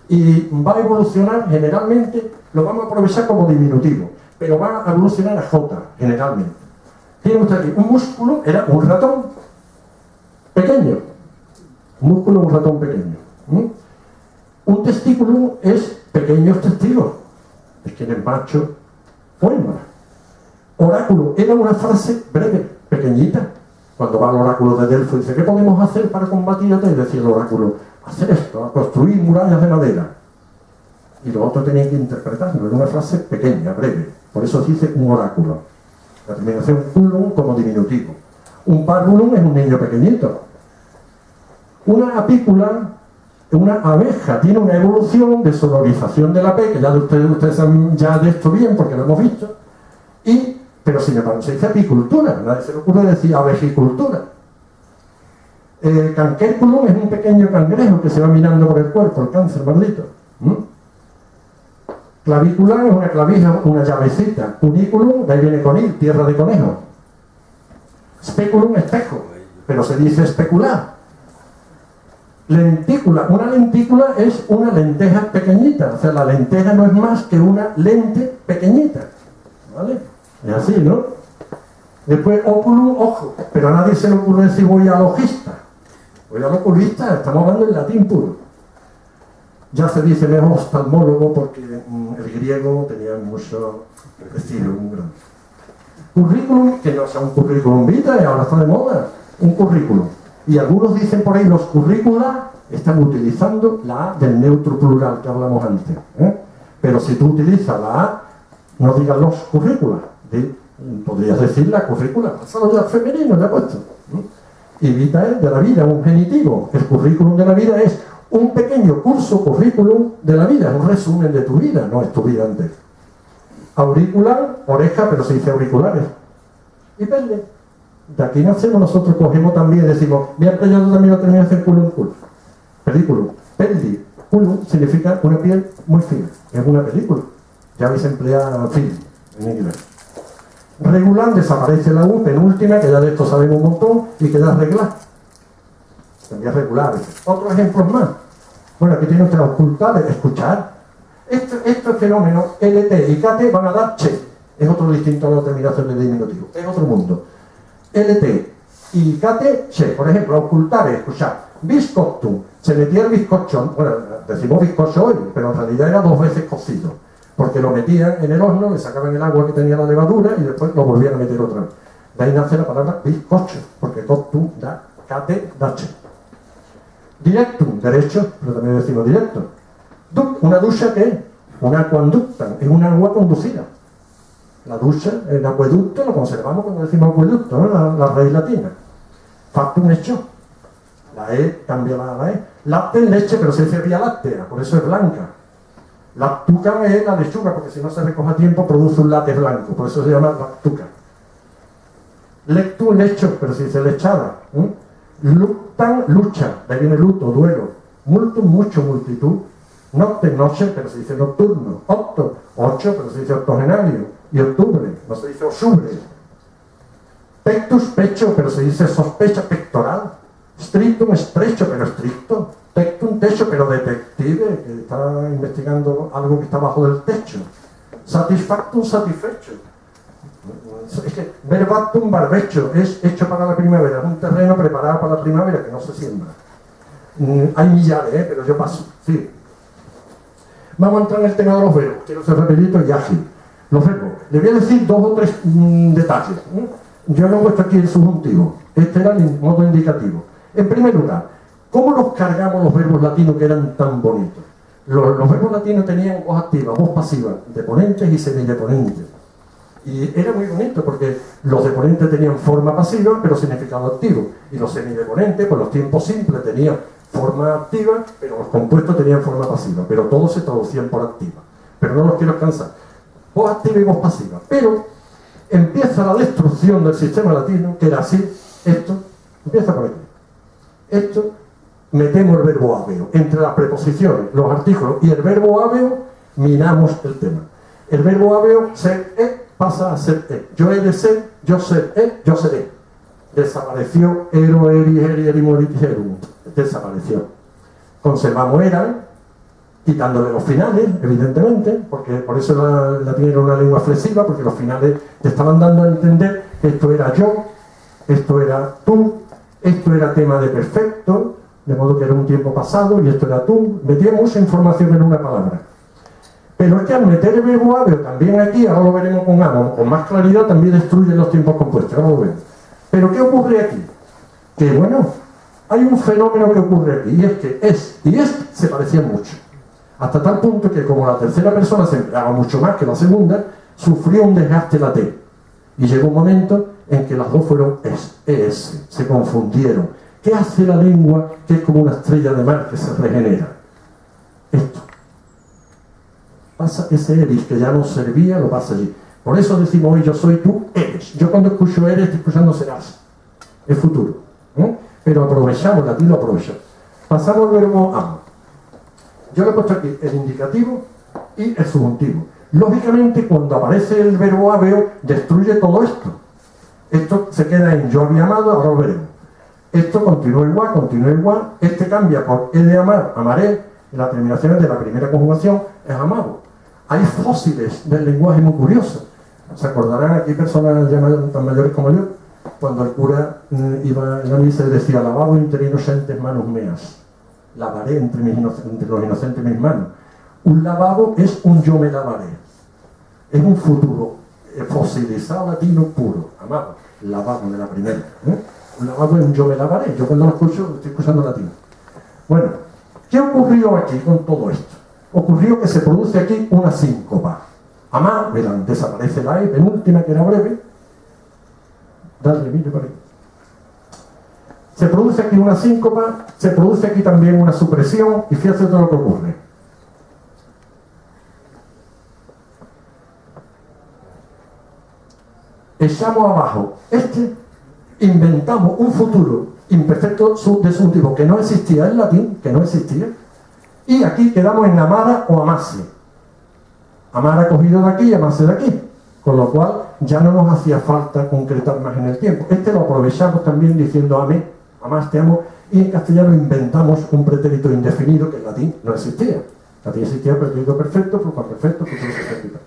Y va a evolucionar generalmente, lo vamos a aprovechar como diminutivo, pero va a evolucionar a J, generalmente. Tiene usted aquí, un músculo era un ratón pequeño. Un músculo es un ratón pequeño. Un testículo es pequeños testigos. Es que en el macho o hembra. Oráculo era una frase breve, pequeñita. Cuando va al oráculo de Delfo y dice, ¿qué podemos hacer para combatir a T? Decía el oráculo, hacer esto, a construir murallas de madera. Y los otros tenían que interpretarlo. Era una frase pequeña, breve. Por eso se dice un oráculo. La terminación culum como diminutivo. Un párvulum es un niño pequeñito. Una apícula, una abeja, tiene una evolución de sonorización de la P, que ya ustedes saben ya de esto bien porque lo hemos visto. Pero sin embargo se dice apicultura, nadie se le ocurre decir abejicultura. Canquérculum es un pequeño cangrejo que se va mirando por el cuerpo, el cáncer maldito. Clavícula es una clavija, una llavecita. Cuniculum, de ahí viene conil, tierra de conejo. Speculum, espejo, pero se dice especular. Lentícula, una lentícula es una lenteja pequeñita, o sea, la lenteja no es más que una lente pequeñita, ¿vale? Es así, ¿no? Después, oculum, ojo, pero a nadie se le ocurre decir voy al ojista, voy al oculista, estamos hablando en latín puro. Ya se dice mejor oftalmólogo porque el griego tenía mucho, es decir, un gran currículum, que no sea un currículum vitae, ahora está de moda, un currículum. Y algunos dicen por ahí, los currícula están utilizando la A del neutro plural que hablamos antes. Pero si tú utilizas la A, no digas los currícula, podrías decir la currícula, pasado ya femenino, ya puesto. Y vitae de la vida, un genitivo. El currículum de la vida es un pequeño curso currículum de la vida, un resumen de tu vida, no es tu vida entera. Auricular, oreja, pero se dice auriculares. Y pelle. De aquí nacemos, nosotros cogemos también y decimos, mi apellido también lo termina de hacer culum. Película. Pelli. Culum significa una piel muy fina. Es una película. Ya habéis empleado film en inglés. Regular, desaparece la U, penúltima, que ya de esto sabemos un montón, y queda regular. También regulares. Otros ejemplos más. Bueno, aquí tiene usted ocultar, escuchar. Estos fenómenos, LT y KT, van a dar che. Es otro distinto a la terminación de diminutivo. Es otro mundo. LT y KT, che. Por ejemplo, ocultar, escuchar. Biscottum, se metía el bizcocho, bueno, decimos bizcocho hoy, pero en realidad era 2 veces cocido. Porque lo metían en el horno, le sacaban el agua que tenía la levadura y después lo volvían a meter otra vez. De ahí nace la palabra bizcocho, porque coctum da, KT da che. Directum, derecho, pero también decimos directo. Una ducha, ¿qué es? Una aquanducta, es un agua conducida. La ducha, el acueducto, lo conservamos cuando decimos acueducto, ¿no? La raíz latina. Factum hecho. La E cambia la E. Láctea es leche, pero se dice vía láctea, por eso es blanca. Lactuca es la lechuga, porque si no se recoge a tiempo produce un látex blanco, por eso se llama lactuca. Lectum, lecho, pero se dice lechada. Luctan, lucha, de ahí viene luto, duelo. Multum, mucho, multitud. Nocte, noche, pero se dice nocturno. Octo, 8, pero se dice octogenario. Y octubre, no se dice octubre. Pectus, pecho, pero se dice sospecha, pectoral. Strictum, estrecho, pero estricto. Tectum, techo, pero detective, que está investigando algo que está bajo del techo. Satisfactum, satisfecho. Es que verbatum, barbecho, es hecho para la primavera, un terreno preparado para la primavera que no se siembra. Hay millares, pero yo paso. Sí. Vamos a entrar en el tema de los verbos. Quiero ser rapidito y ágil. Los verbos. Les voy a decir 2 o 3 detalles. Yo no he puesto aquí el subjuntivo. Este era el modo indicativo. En primer lugar, ¿cómo nos cargamos los verbos latinos que eran tan bonitos? Los verbos latinos tenían voz activa, voz pasiva, deponentes y semideponentes. Y era muy bonito porque los deponentes tenían forma pasiva pero significado activo. Y los semideponentes, pues los tiempos simples tenían forma activa, pero los compuestos tenían forma pasiva. Pero todos se traducían por activa. Pero no los quiero alcanzar. Voz activa y voz pasiva. Pero empieza la destrucción del sistema latino, que era así. Esto empieza por aquí. Esto, metemos el verbo habeo. Entre las preposiciones, los artículos y el verbo habeo, minamos el tema. El verbo habeo, ser, pasa a ser e. Yo he de ser, yo seré, yo seré. Desapareció ero, eri, moritigerum. Desapareció. Conservamos eran, quitándole los finales, evidentemente, porque por eso la latín era una lengua flexiva, porque los finales te estaban dando a entender que esto era yo, esto era tú, esto era tema de perfecto, de modo que era un tiempo pasado, y esto era tú. Metía mucha información en una palabra. Pero es que al meter el verbo habeo también aquí, ahora lo veremos con amo, con más claridad, también destruye los tiempos compuestos. Ahora lo vemos. Pero ¿qué ocurre aquí? Que bueno, hay un fenómeno que ocurre aquí, y es que es y este se parecían mucho. Hasta tal punto que como la tercera persona se empleaba mucho más que la segunda, sufrió un desgaste la T. Y llegó un momento en que las dos fueron ES, se confundieron. ¿Qué hace la lengua que es como una estrella de mar que se regenera? Esto. Pasa ese eris que ya nos servía, lo pasa allí. Por eso decimos hoy yo soy, tú eres. Yo cuando escucho eres estoy escuchando serás. Es futuro. pero aprovechamos, el latín lo aprovecha. Pasamos al verbo amo. Yo le he puesto aquí el indicativo y el subjuntivo. Lógicamente, cuando aparece el verbo habeo, destruye todo esto. Esto se queda en yo había amado, ahora lo veremos. Esto continúa igual. Este cambia por he de amar, amaré. En las terminaciones de la primera conjugación es amado. Hay fósiles del lenguaje muy curiosos. ¿Se acordarán aquí personas ya tan mayores como yo? Cuando el cura iba en la misa y decía, lavado entre inocentes manos meas. Lavaré entre los inocentes mis manos. Un lavabo es un yo me lavaré. Es un futuro fosilizado latino puro, amado. Lavabo de la primera. Un lavabo es un yo me lavaré. Yo cuando lo escucho, estoy escuchando latino. Bueno, ¿qué ocurrió aquí con todo esto? Ocurrió que se produce aquí una síncopa. Amar, verán, desaparece la E, penúltima que era breve. Dale, mire por ahí. Se produce aquí una síncopa, se produce aquí también una supresión, y fíjate todo lo que ocurre. Echamos abajo inventamos un futuro imperfecto de subjuntivo que no existía en latín, y aquí quedamos en amara o amase. Amar cogido de aquí y amase de aquí, con lo cual ya no nos hacía falta concretar más en el tiempo. Lo aprovechamos también diciendo amé, amás, te amo, y en castellano inventamos un pretérito indefinido que en latín no existía. En latín existía pretérito perfecto, pluperfecto, futuro perfecto.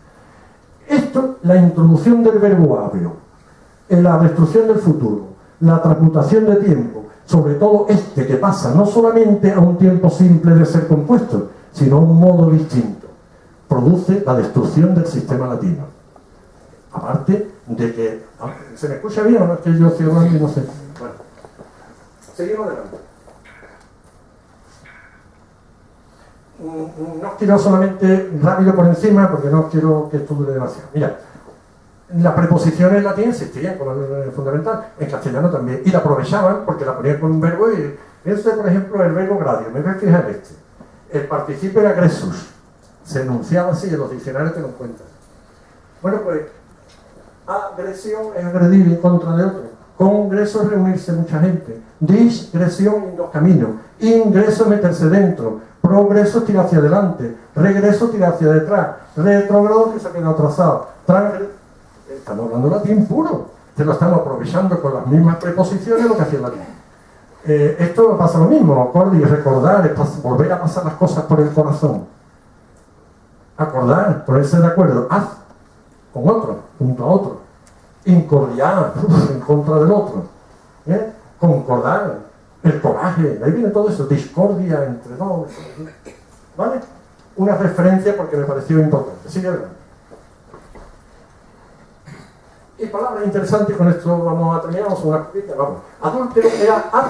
Esto, la introducción del verbo habeo, la destrucción del futuro, la transmutación de tiempo, sobre todo que pasa no solamente a un tiempo simple de ser compuesto, sino a un modo distinto, produce la destrucción del sistema latino. Aparte de que... ¿Se me escucha bien o no? Es que yo estoy hablando y no sé. Bueno, seguimos adelante. No quiero solamente rápido por encima, porque no quiero que esto dure demasiado. Mira, las preposiciones en latín existían como fundamental, en castellano también, y la aprovechaban porque la ponían con un verbo y... Fíjense, por ejemplo, el verbo gradio, me voy a fijar en el participio era agresus, se enunciaba así, en los diccionarios te lo cuentan. Bueno, pues, agresión es agredir en contra de otro, congreso es reunirse mucha gente, disgresión en dos caminos, ingreso es meterse dentro, progreso es tirar hacia adelante, regreso tirar hacia detrás, retrógrado que se ha quedado atrasado, estamos hablando latín puro, lo estamos aprovechando con las mismas preposiciones lo que hacía el latín. Esto pasa lo mismo, acorde y recordar, es volver a pasar las cosas por el corazón. Acordar, ponerse de acuerdo, haz con otro, junto a otro. Incordiar, en contra del otro. Concordar, el coraje, ahí viene todo eso, discordia entre dos. ¿Vale? Una referencia porque me pareció importante. Sigue adelante. Y palabras interesantes, con esto vamos a terminar, una copita, vamos. Adúltero era ad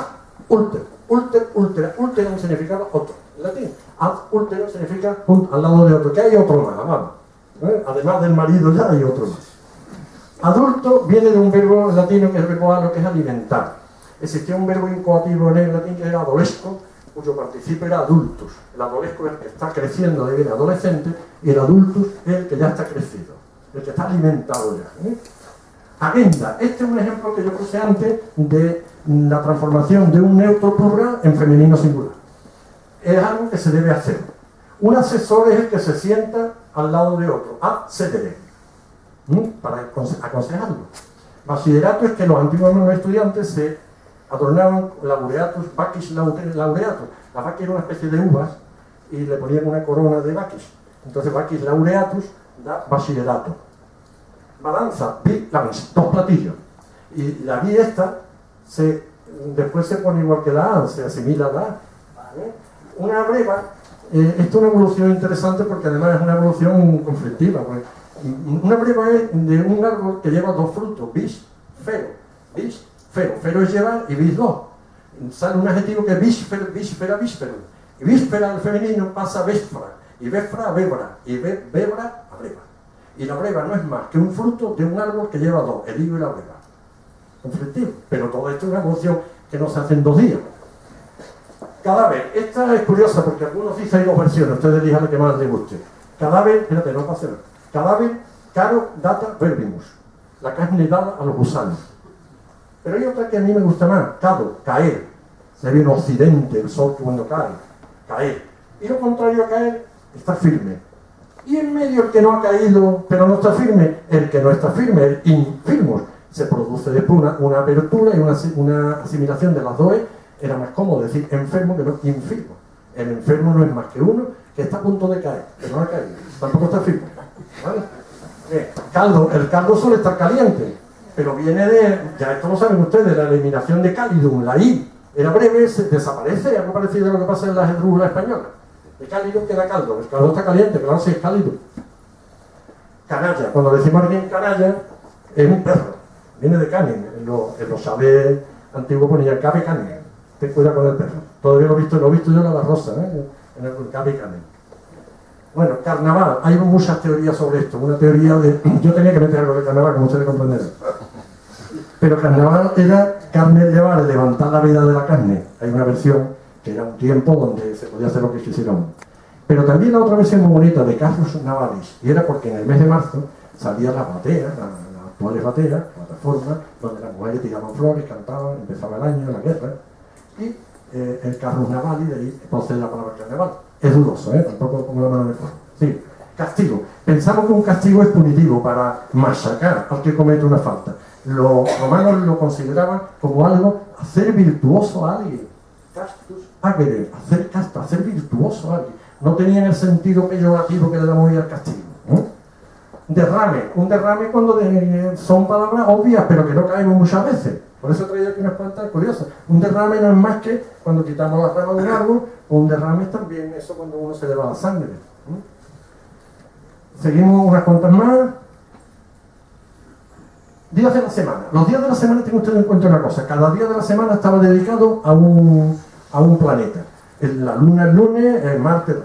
ulter, ultera, ulterum significaba otro, en latín. Ad ultero significa al lado de otro, que hay otro más, vamos. Además del marido ya hay otro más. Adulto viene de un verbo latino que es el verbo alo, que es alimentar. Existía un verbo incoativo en el latín que era adolesco, cuyo participio era adultus. El adolesco es el que está creciendo, de adolescente, y el adultus es el que ya está crecido, el que está alimentado ya. Agenda. Este es un ejemplo que yo puse antes de la transformación de un neutro plural en femenino singular. Es algo que se debe hacer. Un asesor es el que se sienta al lado de otro. Accedere. Para aconsejarlo. Bachillerato es que los antiguos estudiantes se adornaban laureatus, bacchis laureatus. La bacchis era una especie de uvas y le ponían una corona de bacchis. Entonces bacchis laureatus da bachillerato. Balanza, bilance, dos platillos. Y la bi esta después se pone igual que la A, se asimila a la A. Una breva, esto es una evolución interesante porque además es una evolución conflictiva. Pues. Una breva es de un árbol que lleva dos frutos, bis, fero. Fero es llevar y bis dos. Sale un adjetivo que es víspera. Y víspera al femenino pasa a véspera, y véspera a bébra, y bébra a breva. Y la breva no es más que un fruto de un árbol que lleva dos, el higo y la breva. Conflictivo. Pero todo esto es una evolución que no se hace en 2 días. Cadáver. Esta es curiosa porque algunos dicen hay 2 versiones. Ustedes digan la que más les guste. Cadáver, espérate, no pasa nada. Cadáver, caro, data, verbimus. La carne dada a los gusanos. Pero hay otra que a mí me gusta más. Cado, caer. se ve en occidente, el sol que cuando cae, caer. Y lo contrario a caer, está firme. Y en medio el que no ha caído, pero no está firme, el que no está firme, el infirmo. Se produce después una apertura y una asimilación de las dos. Era más cómodo decir enfermo que no infirmo. El enfermo no es más que uno que está a punto de caer, que no ha caído, tampoco está firme. ¿Vale? El caldo suele estar caliente, pero viene de, ya esto lo saben ustedes, la eliminación de calidum, la I. Era breve, desaparece, algo parecido a lo que pasa en las esdrújulas españolas. De cálido queda caldo, el caldo está caliente, claro, si es cálido. Canalla, cuando decimos alguien canalla, es un perro, viene de canin. En los saberes antiguos ponía cabe canin, ten cuidado con el perro. Todavía lo he visto yo en la rosa, en el cabe canin. Bueno, carnaval, hay muchas teorías sobre esto. Una teoría de, yo tenía que meter algo de carnaval, como ustedes comprenderán. Pero carnaval era carne llevar, levantar la vida de la carne. Hay una versión que era un tiempo donde se podía hacer lo que quisiera uno. Pero también la otra versión muy bonita de Carlos Navalis, y era porque en el mes de marzo salían las bateas, las actuales bateas, plataformas, donde las mujeres tiraban flores, cantaban, empezaba el año, la guerra, y el Carlos Navalis, de ahí procede la palabra carnaval. Es dudoso, tampoco como la mano en el fuego. Sí, castigo. Pensamos que un castigo es punitivo para machacar al que comete una falta. Los romanos lo consideraban como algo, hacer virtuoso a alguien. Castus agere, hacer casto, hacer virtuoso a alguien. No tenían el sentido peyorativo que le damos hoy al castigo. Derrame. Un derrame cuando son palabras obvias, pero que no caemos muchas veces. Por eso he traído aquí unas cuantas curiosas. Un derrame no es más que cuando quitamos las ramas de un árbol, o un derrame es también eso cuando uno se le va la sangre. Seguimos unas cuantas más. Días de la semana. Los días de la semana, tengo usted en cuenta una cosa. Cada día de la semana estaba dedicado a un planeta. La luna el lunes, el martes,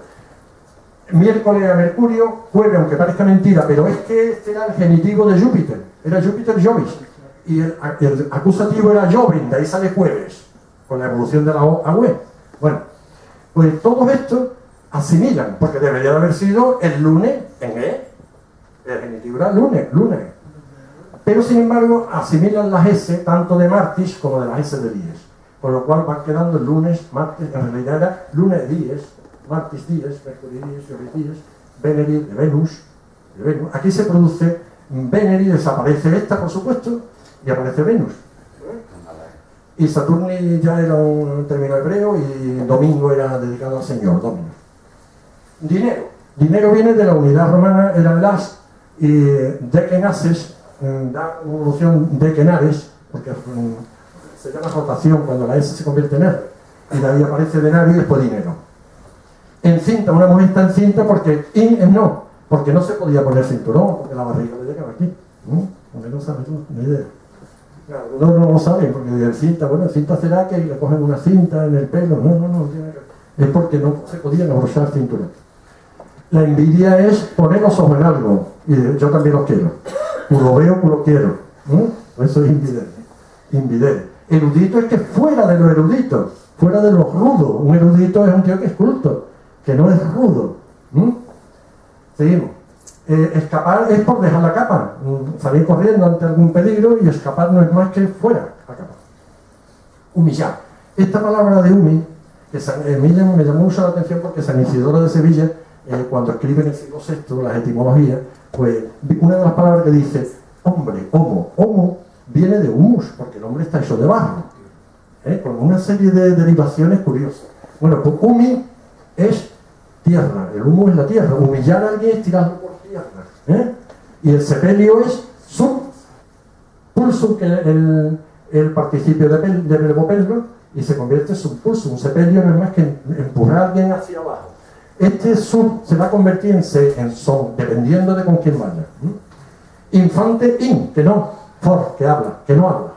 miércoles a Mercurio, jueves, aunque parezca mentira, pero es que este era el genitivo de Júpiter. Era Júpiter Jovis. Y el acusativo era Jovin, de ahí sale jueves, con la evolución de la O a UE. Bueno, pues todos estos asimilan, porque debería de haber sido el lunes en E. El genitivo era lunes. Pero sin embargo asimilan las S tanto de martis como de las S de dies, con lo cual van quedando el lunes, martes, en realidad era lunes dies, martis dies, mercurio dies, Jovis dies, Veneri de Venus. Aquí se produce Veneri, desaparece esta por supuesto y aparece Venus. Y Saturni ya era un término hebreo y domingo era dedicado al Señor, Domino. Dinero viene de la unidad romana, era el as, y dekenases da una evolución dekenares, porque se llama rotación cuando la S se convierte en R, y de ahí aparece denario y después dinero. Encinta, una mujer está encinta porque es no, porque no se podía poner cinturón, porque la barriga le llegaba aquí. Porque no sabes tú, ni idea. Claro, no lo saben, porque el cinta será que le cogen una cinta en el pelo. No, es porque no se podían abrochar cinturón. La envidia es poner los ojos en algo, y yo también los quiero. Culo veo, culo quiero. Eso es invidere. Erudito es que fuera de lo erudito, fuera de lo rudo. Un erudito es un tío que es culto, que no es rudo. Seguimos. Escapar es por dejar la capa, salir corriendo ante algún peligro, y escapar no es más que fuera la capa. Humillar. Esta palabra de humi, que me llamó mucho la atención porque San Isidoro de Sevilla, cuando escribe en el siglo VI las etimologías, pues una de las palabras que dice hombre, homo viene de humus, porque el hombre está hecho de barro, con una serie de derivaciones curiosas. Bueno, pues humi es tierra, el humo es la tierra, humillar a alguien es tirarlo por tierra, y el sepelio es sub pulsum, que el participio de verbo pello, y se convierte en subpulsum. Un sepelio no es más que empujar a alguien hacia abajo. Este sub se va a convertir en son, dependiendo de con quién vaya. Infante que no, for, que habla, que no habla.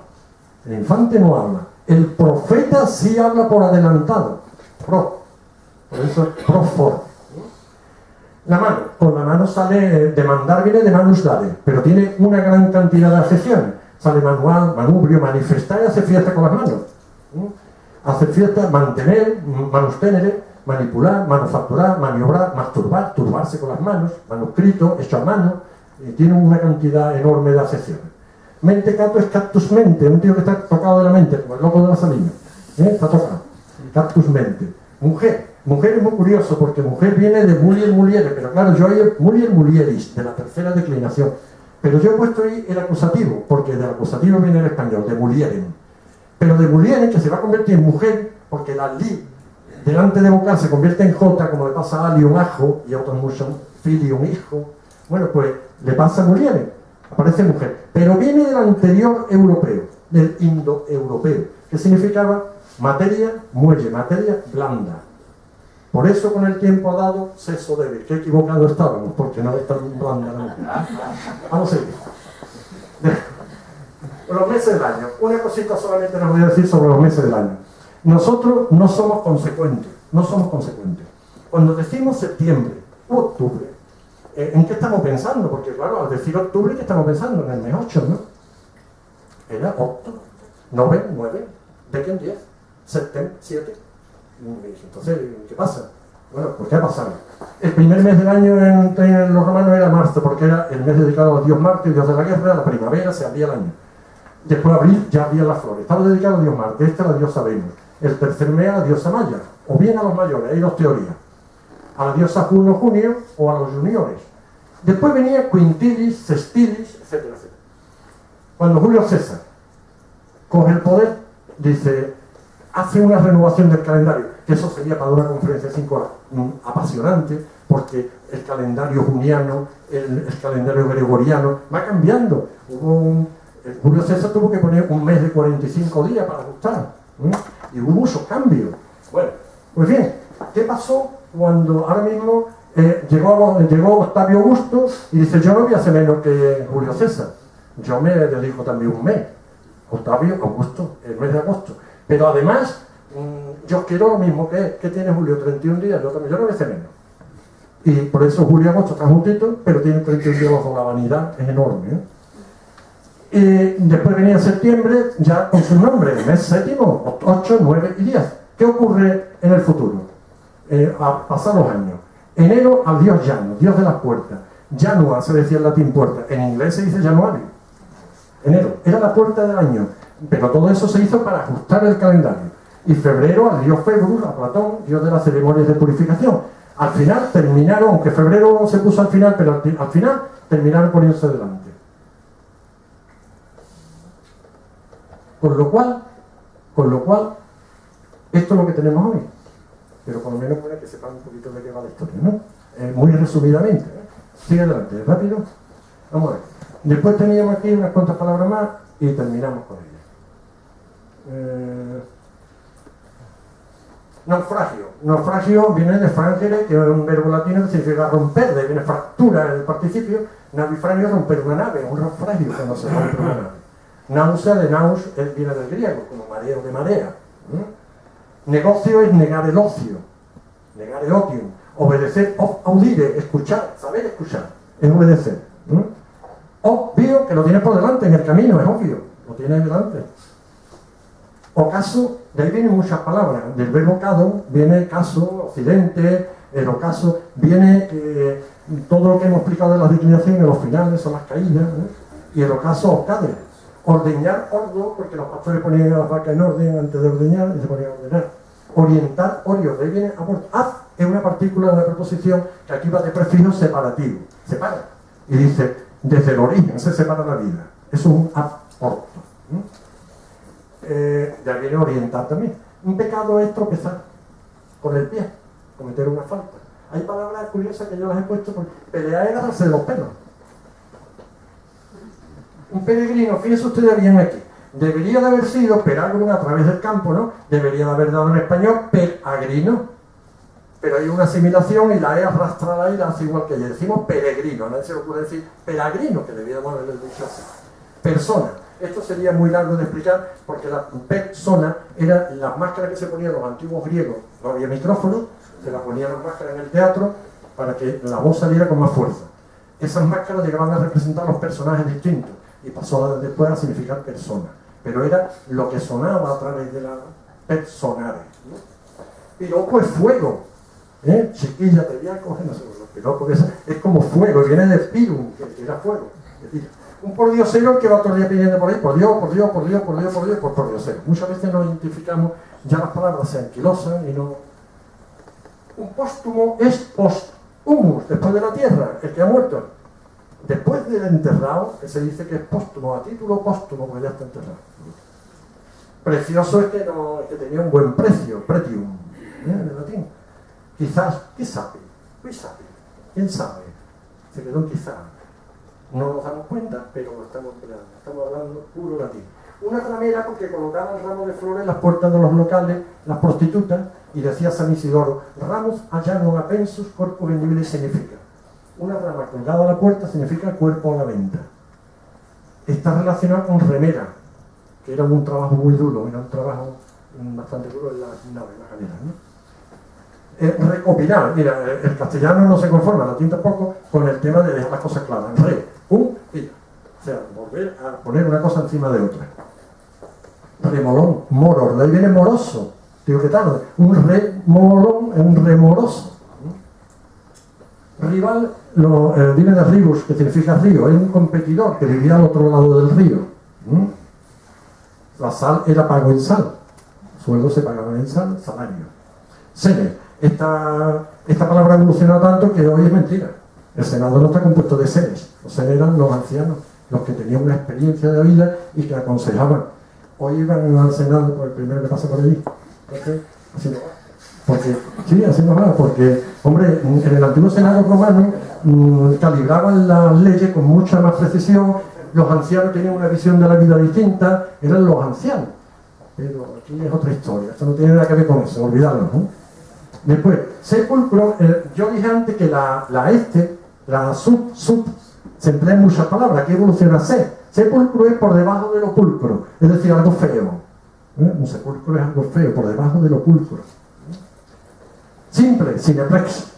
El infante no habla. El profeta sí habla por adelantado, pro. Por eso es pro for. La mano, con la mano sale, demandar viene de manus dare, pero tiene una gran cantidad de acepciones. Sale manual, manubrio, manifestar y hacer fiesta con las manos. Hacer fiesta, mantener, manus tenere, manipular, manufacturar, maniobrar, masturbar, turbarse con las manos, manuscrito, hecho a mano, tiene una cantidad enorme de acepciones. Mentecato es cactus mente, un tío que está tocado de la mente, como el loco de la salina. Está tocado. Cactus mente. Mujer. Mujer es muy curioso porque mujer viene de mulier muliere, pero claro, yo hay mulier mulieris, de la tercera declinación. Pero yo he puesto ahí el acusativo, porque del acusativo viene el español, de mulieren. Pero de mulieren, que se va a convertir en mujer, porque la li, delante de vocal, se convierte en j, como le pasa a ali un ajo, y a otros muchos fili un hijo. Bueno, pues le pasa a mulieren, aparece mujer. Pero viene del anterior europeo, del indoeuropeo, que significaba materia, muelle, materia blanda. Por eso con el tiempo ha dado sexo débil. Qué equivocado estábamos, porque no es tan blanda la mujer. Vamos a seguir. Los meses del año. Una cosita solamente les voy a decir sobre los meses del año. Nosotros no somos consecuentes. No somos consecuentes. Cuando decimos septiembre u octubre, ¿en qué estamos pensando? Porque claro, al decir octubre, ¿qué estamos pensando? En el mes 8, ¿no? Era 8, 9, Dequen 10, septiembre 7. Entonces, ¿qué pasa? Bueno, pues ¿qué ha pasado? El primer mes del año en los romanos era marzo, porque era el mes dedicado al dios Marte, el dios de la guerra, a la primavera, se abría el año. Después abril ya había las flores. Estaba dedicado al dios Marte, esta es la diosa Venus. El tercer mes a la diosa Maya, o bien a los mayores, hay dos teorías. A la diosa Juno, Junio, o a los juniores. Después venía Quintilis, Sextilis, etcétera, etcétera. Cuando Julio César coge el poder, dice, hace una renovación del calendario, que eso sería para una conferencia de 5 horas apasionante, porque el calendario juniano, el calendario gregoriano va cambiando. Julio César tuvo que poner un mes de 45 días para ajustar, y hubo muchos cambios. Bueno, pues bien, ¿qué pasó cuando ahora mismo llegó Octavio Augusto y dice, yo no voy a hacer menos que Julio César, yo me dedico también un mes, Octavio Augusto, el mes de agosto. Pero además, yo quiero lo mismo que tiene Julio, 31 días, yo no voy a hacer menos. Y por eso Julio y Agosto están juntitos, pero tienen 31 días bajo la vanidad, es enorme. Y después venía septiembre, ya con su nombre, mes séptimo, 8, 9 y 10. ¿Qué ocurre en el futuro? A pasar los años. Enero al dios Llano, dios de las puertas. Janua se decía en latín puerta, en inglés se dice Januario. Enero, era la puerta del año. Pero todo eso se hizo para ajustar el calendario. Y febrero al dios Febus, a Platón, dios de las ceremonias de purificación. Al final terminaron, aunque febrero se puso al final, pero al final terminaron poniéndose delante. Con lo cual, esto es lo que tenemos hoy. Pero por lo menos para que sepan un poquito de qué va la historia, ¿no? Muy resumidamente. Sigue adelante, rápido. Vamos a ver. Después teníamos aquí unas cuantas palabras más y terminamos con ellas. Naufragio. Naufragio viene de frangere, que es un verbo latino que significa romper, de ahí viene fractura en el participio. Navifragio, romper una nave, un naufragio cuando se rompe una nave. Náusea, de naus, viene del griego, como mareo de marea. Negocio es negar el ocio, negar el otium. Obedecer, audire, escuchar, saber escuchar, es obedecer. Obvio, que lo tienes por delante en el camino, es obvio, lo tienes delante. Ocaso, de ahí vienen muchas palabras. Del verbo cado viene caso, occidente, el ocaso, viene todo lo que hemos explicado de las declinaciones, los finales, son las caídas, y el ocaso, ocade. Ordeñar, ordo, porque los pastores ponían a las vacas en orden antes de ordeñar y se ponían a ordenar. Orientar, orio, de ahí viene aborto. Az es una partícula de una preposición que aquí va de prefijo separativo, separa. Y dice, desde el origen se separa la vida. Eso es un aborto. De ahí viene orientar también. Un pecado es tropezar con el pie, cometer una falta. Hay palabras curiosas que yo las he puesto por pelear es agarrarse de los pelos. Un peregrino, fíjense ustedes bien aquí, debería de haber sido peregrino a través del campo, ¿no? Debería de haber dado en español peregrino, pero hay una asimilación y la E arrastra la I, la hace igual que ayer. Decimos peregrino, nadie se le ocurre decir peregrino, que debiéramos haberle dicho así. Persona. Esto sería muy largo de explicar porque la persona era las máscaras que se ponían los antiguos griegos. No había micrófono, se las ponían las máscaras en el teatro para que la voz saliera con más fuerza. Esas máscaras llegaban a representar los personajes distintos y pasó después a significar persona. Pero era lo que sonaba a través de la personae. Piropo es fuego. Chiquilla, te voy a coger, no sé, los piropos, es como fuego, viene de pirum, que era fuego. Un pordiosero que va todo el día pidiendo por ahí, por Dios, por Dios, por Dios, por Dios, por Dios, por pordiosero. Muchas veces nos identificamos, ya las palabras se anquilosan y no... Un póstumo es post-humus, después de la tierra, el que ha muerto. Después del enterrado, que se dice que es póstumo, a título póstumo, porque ya está enterrado. Precioso es que, no, que tenía un buen precio, pretium, en el latín. Quizás, ¿qué sabe? ¿Quién sabe? Se quedó en quizás. No nos damos cuenta, pero lo estamos empleando. Estamos hablando puro latín. Una ramera porque colocaban ramos de flores en las puertas de los locales, las prostitutas, y decía San Isidoro, ramos allá non apensus corpus vendibilis significa. Una rama colgada a la puerta significa cuerpo a la venta. Está relacionado con remera, que era un trabajo muy duro, era un trabajo bastante duro en las naves, las galeras, ¿no? Recopilar, mira, el castellano no se conforma, el latín tampoco, con el tema de dejar las cosas claras. Pila. O sea, volver a poner una cosa encima de otra. Remolón, moror, de ahí viene moroso. Digo, ¿qué tal? Un remolón es un remoroso. Rival, viene de ribus, que significa río, es un competidor que vivía al otro lado del río. La sal era pago en sal, sueldos se pagaban en sal, salario. Sene, esta palabra ha evolucionado tanto que hoy es mentira. El Senado no está compuesto de seres, los seres eran los ancianos, los que tenían una experiencia de vida y que aconsejaban. Hoy iban al Senado, por el primero que pasa por allí, porque, hombre, en el antiguo Senado romano calibraban las leyes con mucha más precisión, los ancianos tenían una visión de la vida distinta, eran los ancianos. Pero aquí es otra historia, esto no tiene nada que ver con eso, olvidarlo, ¿no? Después, sepulcro, yo dije antes que la sub, se emplea en muchas palabras, aquí evoluciona sepulcro es por debajo del pulcro, es decir, algo feo. Un sepulcro es algo feo, por debajo del pulcro. Simple, cineplex,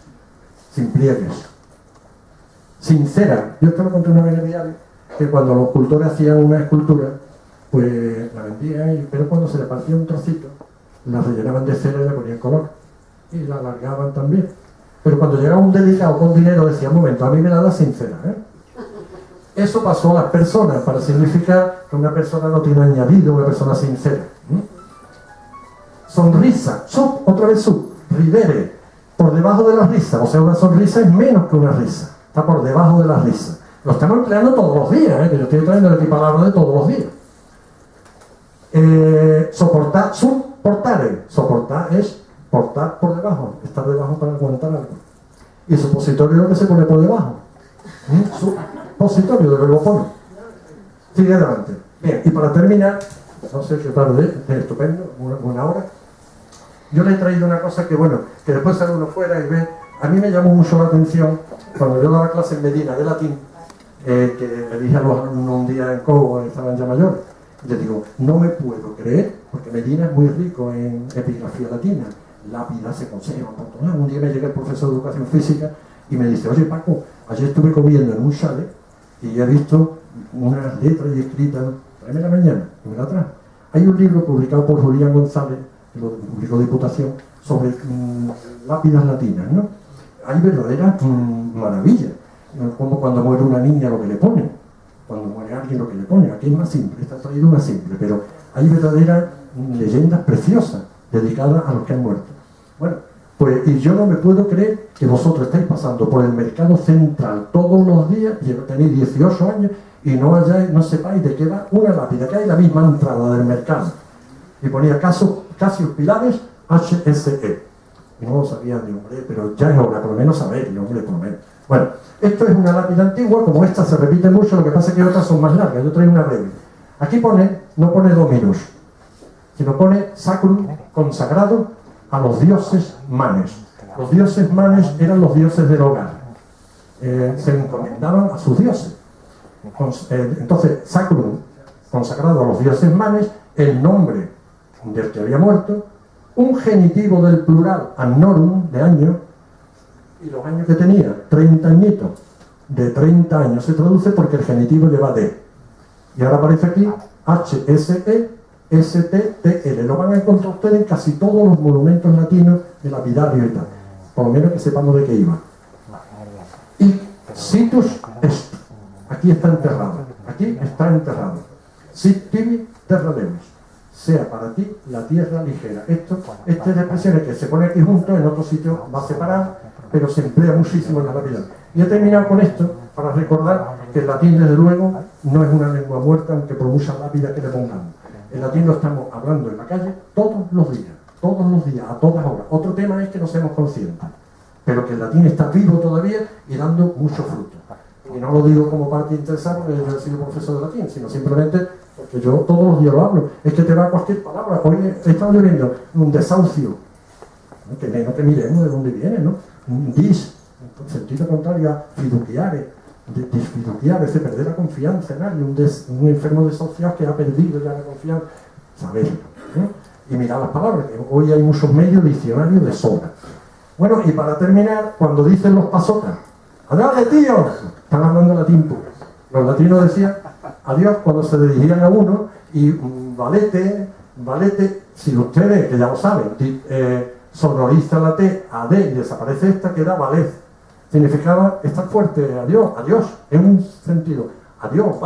sin pliegues. Sincera, yo te lo conté una vez en el diario, que cuando los escultores hacían una escultura, pues la vendían, pero cuando se le partía un trocito, la rellenaban de cera y le ponían color. Y la alargaban también. Pero cuando llegaba un delicado con dinero, decía, un momento, a mí me la da sincera, Eso pasó a las personas para significar que una persona no tiene añadido, una persona sincera. Sonrisa, otra vez rivere, por debajo de la risa. O sea, una sonrisa es menos que una risa, está por debajo de la risa. Lo estamos empleando todos los días, que yo estoy trayendo aquí palabras de todos los días. Soportar, soportar es portar por debajo, estar debajo para aguantar algo. Y supositorio es lo que se pone por debajo. Supositorio del verbo pone. Sigue adelante. Bien, y para terminar, no sé qué tarde, es estupendo, una buena hora. Yo le he traído una cosa que, bueno, que después sale uno fuera y ve. A mí me llamó mucho la atención cuando yo daba clase en Medina de latín, que le dije a los alumnos un día en Cobo, estaban ya mayores, y les digo, no me puedo creer, porque Medina es muy rico en epigrafía latina. Lápida se conserva por todo. Un día me llega el profesor de educación física y me dice, oye Paco, ayer estuve comiendo en un chalet y he visto unas letras y escritas, tráeme la mañana y me la trae. Hay un libro publicado por Julián González, que lo publicó Diputación, sobre lápidas latinas, ¿no? Hay verdaderas maravillas, como cuando muere una niña lo que le ponen, cuando muere alguien lo que le ponen. Aquí es más simple, está traído una simple, pero hay verdaderas leyendas preciosas dedicadas a los que han muerto. Bueno, pues y yo no me puedo creer que vosotros estáis pasando por el mercado central todos los días, y tenéis 18 años y no sepáis de qué va una lápida, que hay la misma entrada del mercado. Y ponía Casius Pilares HSE. Y no lo sabían ni hombre, pero ya es hora, por lo menos saberlo, hombre, por lo menos. Bueno, esto es una lápida antigua, como esta se repite mucho, lo que pasa es que otras son más largas, yo traigo una breve. Aquí no pone Dominus, sino pone Sacrum, consagrado a los dioses manes. Los dioses manes eran los dioses del hogar. Se encomendaban a sus dioses. Entonces, Sacrum, consagrado a los dioses manes, el nombre del que había muerto, un genitivo del plural, annorum, de año, y los años que tenía, 30 añitos. De 30 años se traduce porque el genitivo lleva D. Y ahora aparece aquí HSE, STTL. Lo van a encontrar ustedes en casi todos los monumentos latinos de lapidario y tal. Por lo menos que sepamos de qué iba. Y situs est. Aquí está enterrado. aquí está enterrado. Sit tibi terra levis. Sea para ti la tierra ligera. Estas expresiones que se ponen aquí juntos, en otro sitio va separado, pero se emplea muchísimo en la lapidad. Y he terminado con esto para recordar que el latín, desde luego, no es una lengua muerta, aunque por muchas lápidas que le pongamos. El latín lo estamos hablando en la calle todos los días, a todas horas. Otro tema es que no seamos conscientes, pero que el latín está vivo todavía y dando mucho fruto. Y no lo digo como parte interesada porque yo he sido profesor de latín, sino simplemente porque yo todos los días lo hablo. Es que te va cualquier palabra. Hoy he estado lloviendo un desahucio, que no te miremos de dónde viene, ¿no? Un dis, en sentido contrario a fiduciare, disfiduciare, es perder la confianza en alguien, un enfermo desahuciado que ha perdido ya la confianza, saberlo, ¿no? Y mirar las palabras, que hoy hay muchos medios, diccionarios de sobra. Bueno, y para terminar, cuando dicen los pasotas, ¡adiós, tío! Están hablando latín puro. Los latinos decían adiós cuando se dirigían a uno y valete, si ustedes, que ya lo saben, sonoriza la T a D y desaparece esta, queda valez. Significaba estar fuerte, adiós, en un sentido, adiós,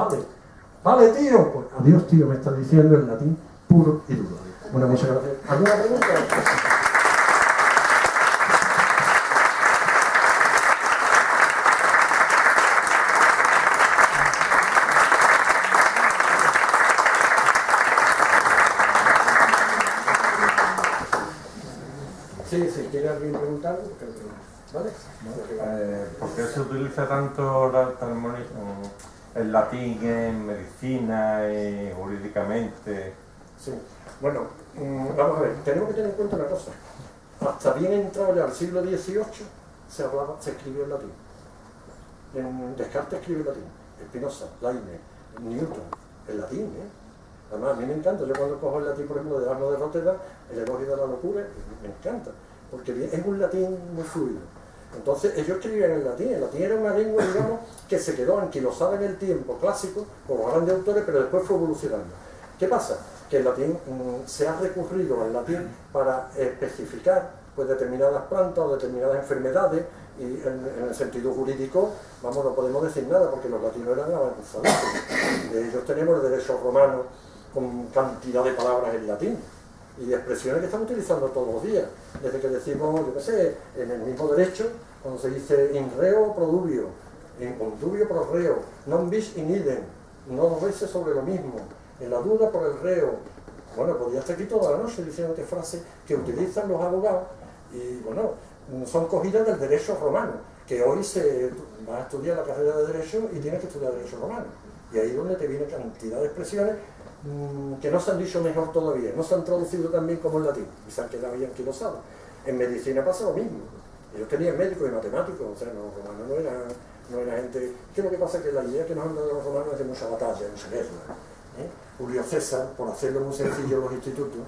vale tío, pues, adiós tío, me está diciendo en latín puro y duro. Bueno, muchas gracias. ¿Alguna pregunta? Sí, ¿quiere alguien preguntar? ¿Vale? ¿Por qué se utiliza tanto el latín en medicina y jurídicamente? Sí, bueno, vamos a ver, tenemos que tener en cuenta una cosa. Hasta bien entrado ya al siglo XVIII se escribió en latín. Descartes escribió en latín, Spinoza, Leibniz, Newton, en latín, Además, a mí me encanta, yo cuando cojo el latín, por ejemplo, de Arno de Rotterdam, el elogio de la locura, me encanta, porque es un latín muy fluido. Entonces, ellos escribían en latín era una lengua, digamos, que se quedó anquilosada en el tiempo clásico, como grandes autores, pero después fue evolucionando. ¿Qué pasa? Que el latín se ha recurrido al latín para especificar pues, determinadas plantas o determinadas enfermedades, y en el sentido jurídico, vamos, no podemos decir nada, porque los latinos eran avanzados. Ellos tenemos el derecho romano con cantidad de palabras en latín y de expresiones que están utilizando todos los días, desde que decimos, yo qué sé, en el mismo derecho, cuando se dice in reo pro dubio, in condubio pro reo, non bis in idem, no dos veces sobre lo mismo, en la duda por el reo. Bueno, podría estar aquí toda la noche diciéndote frases que utilizan los abogados y, bueno, son cogidas del derecho romano, que hoy se va a estudiar la carrera de derecho y tienes que estudiar derecho romano. Y ahí es donde te viene cantidad de expresiones que no se han dicho mejor todavía, no se han traducido tan bien como en latín, y se han quedado ahí anquilosados. En medicina pasa lo mismo. Ellos tenían médicos y matemáticos, o sea, los romanos no eran gente... ¿Qué es lo que pasa? Que la idea que nos han dado los romanos es de mucha batalla, mucha guerra. Julio César, por hacerlo muy sencillo en los institutos,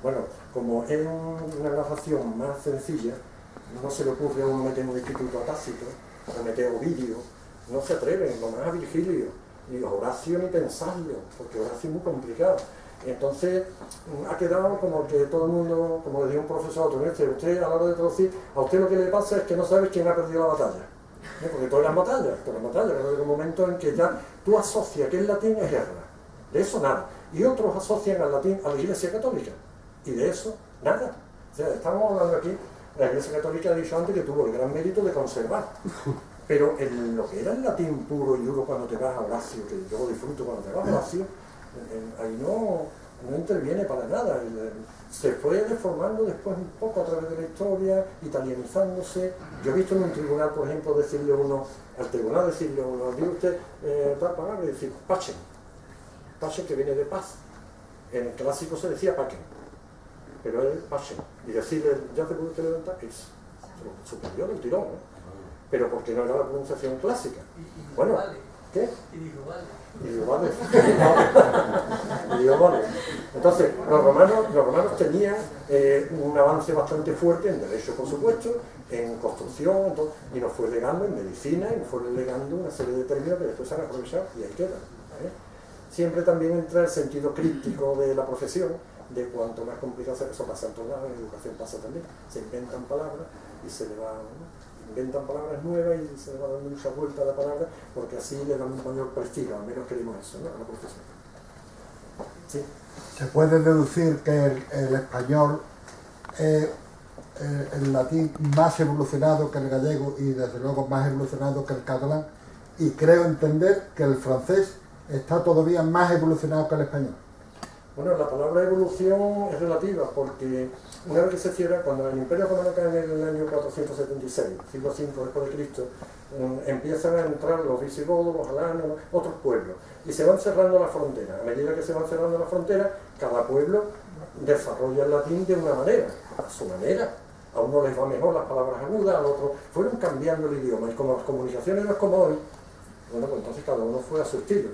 bueno, como es una narración más sencilla, no se le ocurre a uno meter en un instituto a Tácito, o meter a Ovidio, no se atreven, lo más a Virgilio, ni a Horacio ni pensarlo, porque Horacio es muy complicado. Entonces ha quedado como que todo el mundo, como le dijo un profesor a otro, usted a la hora de traducir, a usted lo que le pasa es que no sabe quién ha perdido la batalla. Porque todas las batallas, pero hay un momento en que ya tú asocias que el latín es guerra, de eso nada. Y otros asocian al latín a la Iglesia Católica, y de eso nada. O sea, estamos hablando aquí, la Iglesia Católica ha dicho antes que tuvo el gran mérito de conservar. Pero en lo que era el latín puro y duro cuando te vas a Horacio, que yo lo disfruto cuando te vas a Horacio, ahí no interviene para nada. Se fue deformando después un poco a través de la historia, italianizándose. Yo he visto en un tribunal, por ejemplo, decirle uno, al tribunal decirle uno, diga usted tal palabra, y decir pacem, que viene de paz. En el clásico se decía pacem, pero es pacem. Y decirle, ya te puedes levantar, es superior del tirón, ¿no? Pero porque no era la pronunciación clásica. Bueno, vale. ¿Qué? Y digo, vale. Y digo, vale. Entonces, los romanos tenían un avance bastante fuerte en derecho, por supuesto, en construcción, y nos fue legando en medicina, y nos fue legando una serie de términos que después se han aprovechado y ahí quedan. Siempre también entra el sentido crítico de la profesión, de cuanto más complicado sea, eso pasa en todos lados, en educación pasa también, se inventan palabras y se le va... inventan palabras nuevas y se le va dando mucha vuelta a la palabra, porque así le dan un mayor prestigio, al menos queremos eso, ¿no?, a la profesión. Sí. Se puede deducir que el español es el latín más evolucionado que el gallego y desde luego más evolucionado que el catalán, y creo entender que el francés está todavía más evolucionado que el español. Bueno, la palabra evolución es relativa, porque una vez que se cierra, cuando el Imperio Romano cae en el año 476, siglo V después de Cristo, empiezan a entrar los visigodos, los alanos, otros pueblos, y se van cerrando las fronteras. A medida que se van cerrando las fronteras, cada pueblo desarrolla el latín de una manera, a su manera. A uno les va mejor las palabras agudas, al otro fueron cambiando el idioma, y como las comunicaciones no es como hoy, bueno, pues entonces cada uno fue a su estilo.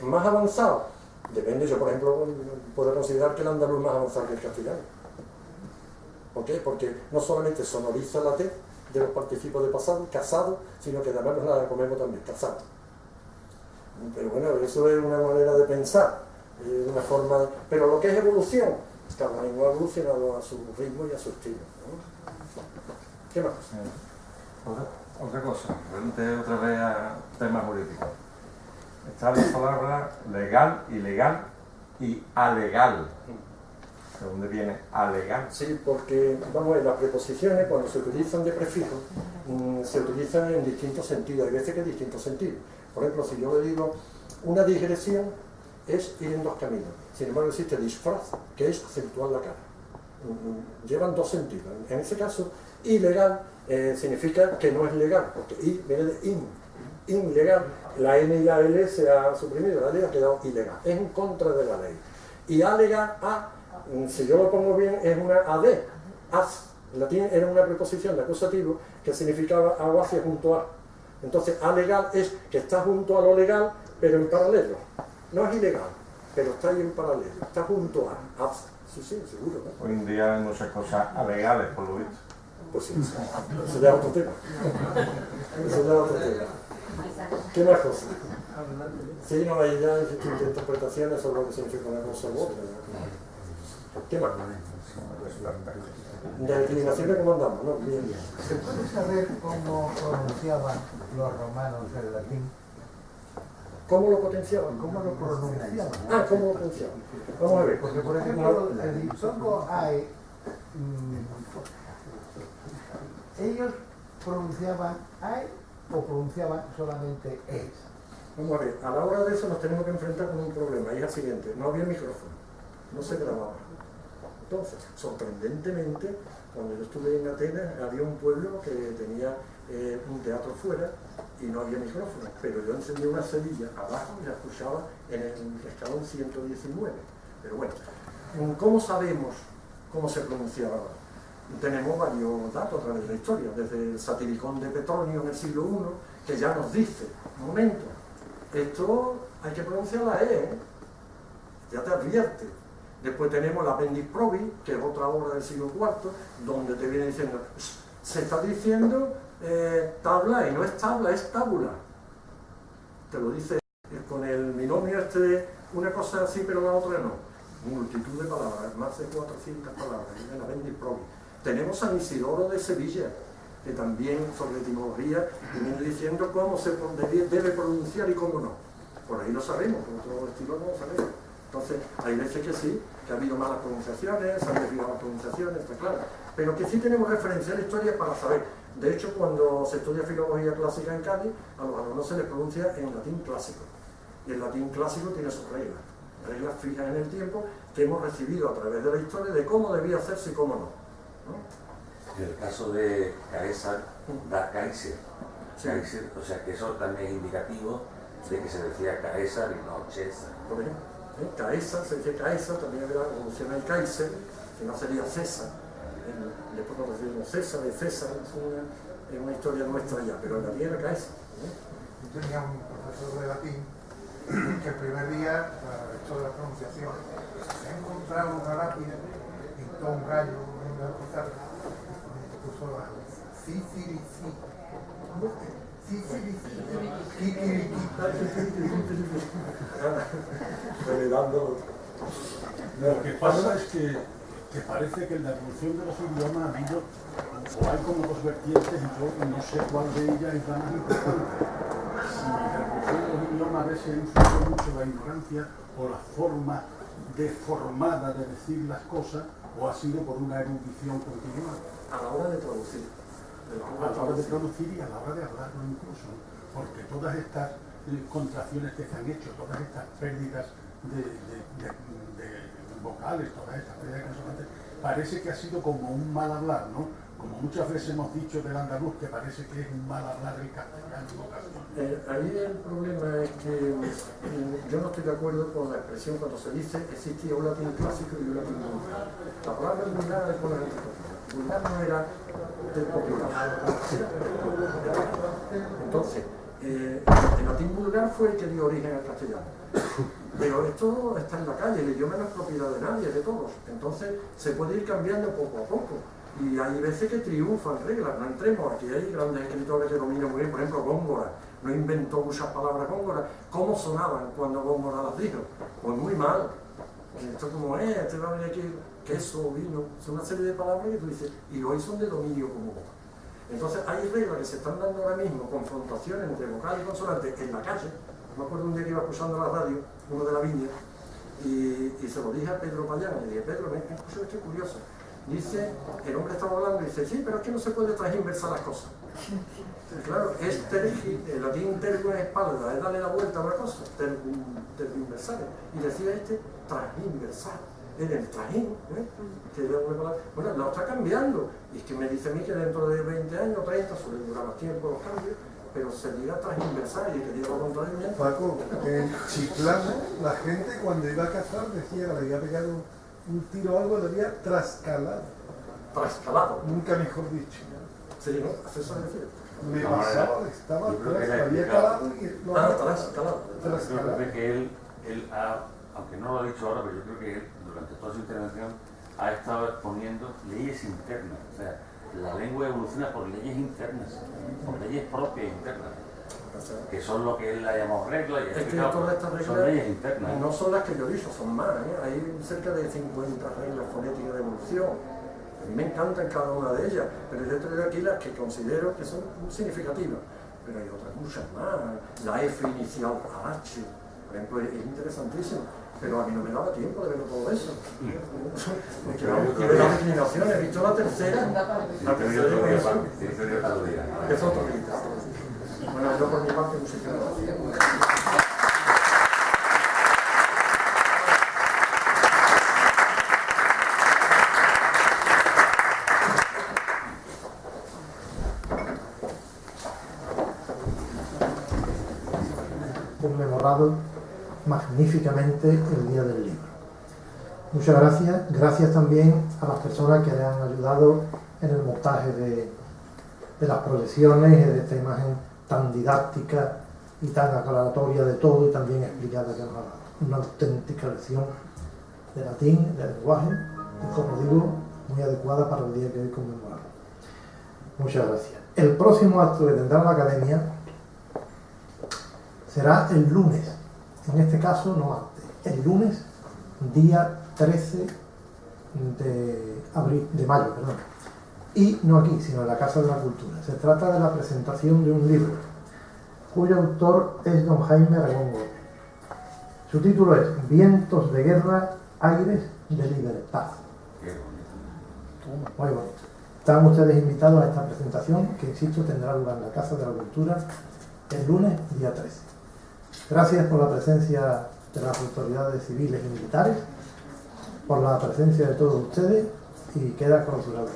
Más avanzado, depende. Yo, por ejemplo, puedo considerar que el andaluz es más avanzado que el castellano. ¿Por qué? Porque no solamente sonoriza la T de los participos de pasado, casado, sino que además nos la comemos también, casado. Pero bueno, eso es una manera de pensar, una forma de... Pero lo que es evolución, cada lengua ha evolucionado a su ritmo y a su estilo, ¿no? ¿Qué más? Otra cosa, frente otra vez a temas jurídicos. Está la palabra legal, ilegal y alegal. ¿De dónde viene alegal? Sí, porque, vamos a ver, las preposiciones cuando se utilizan de prefijo se utilizan en distintos sentidos, hay veces que en distintos sentidos. Por ejemplo, si yo le digo una digresión es ir en dos caminos, sin embargo existe disfraz, que es acentuar la cara. Llevan dos sentidos. En ese caso, ilegal significa que no es legal, porque I viene de ilegal, la N y la L se ha suprimido, la L ha quedado ilegal, es en contra de la ley. Y alegar, si yo lo pongo bien, es una AD, as. En latín era una preposición de acusativo que significaba algo hacia junto a. Entonces, alegal es que está junto a lo legal, pero en paralelo. No es ilegal, pero está ahí en paralelo, está junto a. As. Sí, seguro, ¿no? Hoy en día hay muchas cosas alegales, por lo visto. Pues sí, eso ya es otro tema. Eso ya es otro tema. ¿Qué más cosas? Sí, no, ahí ya hay distintas interpretaciones sobre lo que significa una cosa u otra. ¿Qué más? De declinaciones, ¿cómo andamos? ¿No? Bien. ¿Se puede saber cómo pronunciaban los romanos el latín? ¿Cómo lo potenciaban? ¿Cómo lo pronunciaban? ¿Cómo lo potenciaban? Vamos a ver. Porque, por ejemplo, el diptongo AE, ¿ellos pronunciaban AE o pronunciaban solamente ES? Vamos a ver, a la hora de eso nos tenemos que enfrentar con un problema, y es el siguiente: no había micrófono, no se grababa. Entonces, sorprendentemente, cuando yo estuve en Atenas, había un pueblo que tenía un teatro fuera y no había micrófono, pero yo encendí una cerilla abajo y la escuchaba en el escalón 119. Pero bueno, ¿cómo sabemos cómo se pronunciaba? Tenemos varios datos a través de la historia, desde el Satiricón de Petronio en el siglo I, que ya nos dice, un momento, esto hay que pronunciar la E, ya te advierte. Después tenemos la Apendix Probi, que es otra obra del siglo IV, donde te viene diciendo, se está diciendo tabla, y no es tabla, es tábula. Te lo dice con el binomio este, una cosa así pero la otra no. Multitud de palabras, más de 400 palabras en la Apendix Probi. Tenemos San Isidoro de Sevilla, que también sobre etimología viene diciendo cómo se debe pronunciar y cómo no. Por ahí lo sabemos, por otro estilo no lo sabemos. Entonces, hay veces que sí, que ha habido malas pronunciaciones, se han desviado las pronunciaciones, está claro. Pero que sí tenemos referencia a la historia para saber. De hecho, cuando se estudia filología clásica en Cádiz, a los alumnos se les pronuncia en latín clásico. Y el latín clásico tiene sus reglas. Reglas fijas en el tiempo que hemos recibido a través de la historia de cómo debía hacerse y cómo no. En el caso de Caesar, da Kaiser. Sí. Kaiser, o sea que eso también es indicativo de que se decía Caesar y no César. Por ejemplo, Caesar, se dice Caesar, también había la evolución del Kaiser, que no sería César. Después nos decimos César, de César, es una historia nuestra ya, pero en latín era Caesar. Yo tenía un profesor de latín que el primer día, para esto de la pronunciación, se ha encontrado una lápida, pintó un gallo, una pizarra, y puso la Ciciricí. Lo que pasa es que parece que en la evolución de los idiomas ha habido o hay como dos vertientes y yo no sé cuál de ellas es la más importante. Si la evolución de los idiomas a veces influye mucho la ignorancia o la forma deformada de decir las cosas, o ha sido por una erudición continuada. A la hora de traducir. A la hora de traducir y a la hora de hablarlo incluso, porque todas estas contracciones que se han hecho, todas estas pérdidas de vocales, todas estas pérdidas de consonantes, parece que ha sido como un mal hablar, ¿no? Como muchas veces hemos dicho del andaluz, que parece que es un mal hablar el castellano en ocasiones. Ahí el problema es que yo no estoy de acuerdo con la expresión cuando se dice existía un latín clásico y un latín vulgar. La palabra vulgar es con la gente. Vulgar no era del popular. Entonces, el latín vulgar fue el que dio origen al castellano. Pero esto está en la calle, el idioma no es propiedad de nadie, es de todos. Entonces se puede ir cambiando poco a poco. Y hay veces que triunfan reglas, no entremos. Aquí hay grandes escritores que dominan muy bien, por ejemplo Góngora. No inventó muchas palabras Góngora. ¿Cómo sonaban cuando Góngora las dijo? Pues muy mal. Esto como es, este va a venir aquí queso, vino, son una serie de palabras que tú dices, y hoy son de dominio común. Entonces hay reglas que se están dando ahora mismo, confrontaciones entre vocal y consonante en la calle. Me acuerdo un día que iba escuchando la radio, uno de la Viña, y se lo dije a Pedro Payán, le dije, Pedro, me escucho esto curioso. Dice, el hombre estaba hablando y dice, sí, pero es que no se puede transversar las cosas. Claro, es el latín tergo es espalda, es darle la vuelta a una cosa, terginversar. Y decía transversal, en el trajín, que era una palabra. Bueno, la está cambiando. Y es que me dice a mí que dentro de 20 años, 30, suele durar más tiempo los cambios, pero se diga transversal y que diga lo contrario. Paco, en Chiclana, la gente cuando iba a cazar decía que le había pegado un tiro o algo, le había trascalado. Trascalado. Nunca mejor dicho. Sí, ¿no? Eso se decía. Me pasaba, estaba atrás, había calado y lo había trascalado. Yo creo que él ha, aunque no lo ha dicho ahora, pero yo creo que él, durante toda su intervención, ha estado exponiendo leyes internas. O sea, la lengua evoluciona por leyes internas, por leyes propias internas, que son lo que él ha llamado reglas, y es que todas estas reglas son leyes internas. No son las que yo digo, son más. Hay cerca de 50 reglas fonéticas de evolución. A mí me encantan cada una de ellas, pero yo traigo aquí las que considero que son significativas. Pero hay otras muchas más. La F inicial a H, por ejemplo, es interesantísimo. Pero a mí no me daba tiempo de ver todo eso. Y de las declinaciones, he visto la tercera. La tercera es otro día. Bueno, yo por mi parte, muchísimas gracias. Conmemorado magníficamente el Día del Libro. Muchas gracias. Gracias también a las personas que le han ayudado en el montaje de las proyecciones y de esta imagen tan didáctica y tan aclaratoria de todo y también explicada que nos ha dado. Una auténtica lección de latín, de lenguaje y, como digo, muy adecuada para el día que hoy conmemoramos. Muchas gracias. El próximo acto que tendrá la Academia será el lunes, en este caso no antes, el lunes, día 13 de mayo, perdón. Y no aquí, sino en la Casa de la Cultura. Se trata de la presentación de un libro, cuyo autor es don Jaime Aragón Gómez. Su título es Vientos de guerra, aires de libertad. Muy bonito. Están ustedes invitados a esta presentación, que insisto tendrá lugar en la Casa de la Cultura el lunes, día 13. Gracias por la presencia de las autoridades civiles y militares, por la presencia de todos ustedes, y queda clausurado.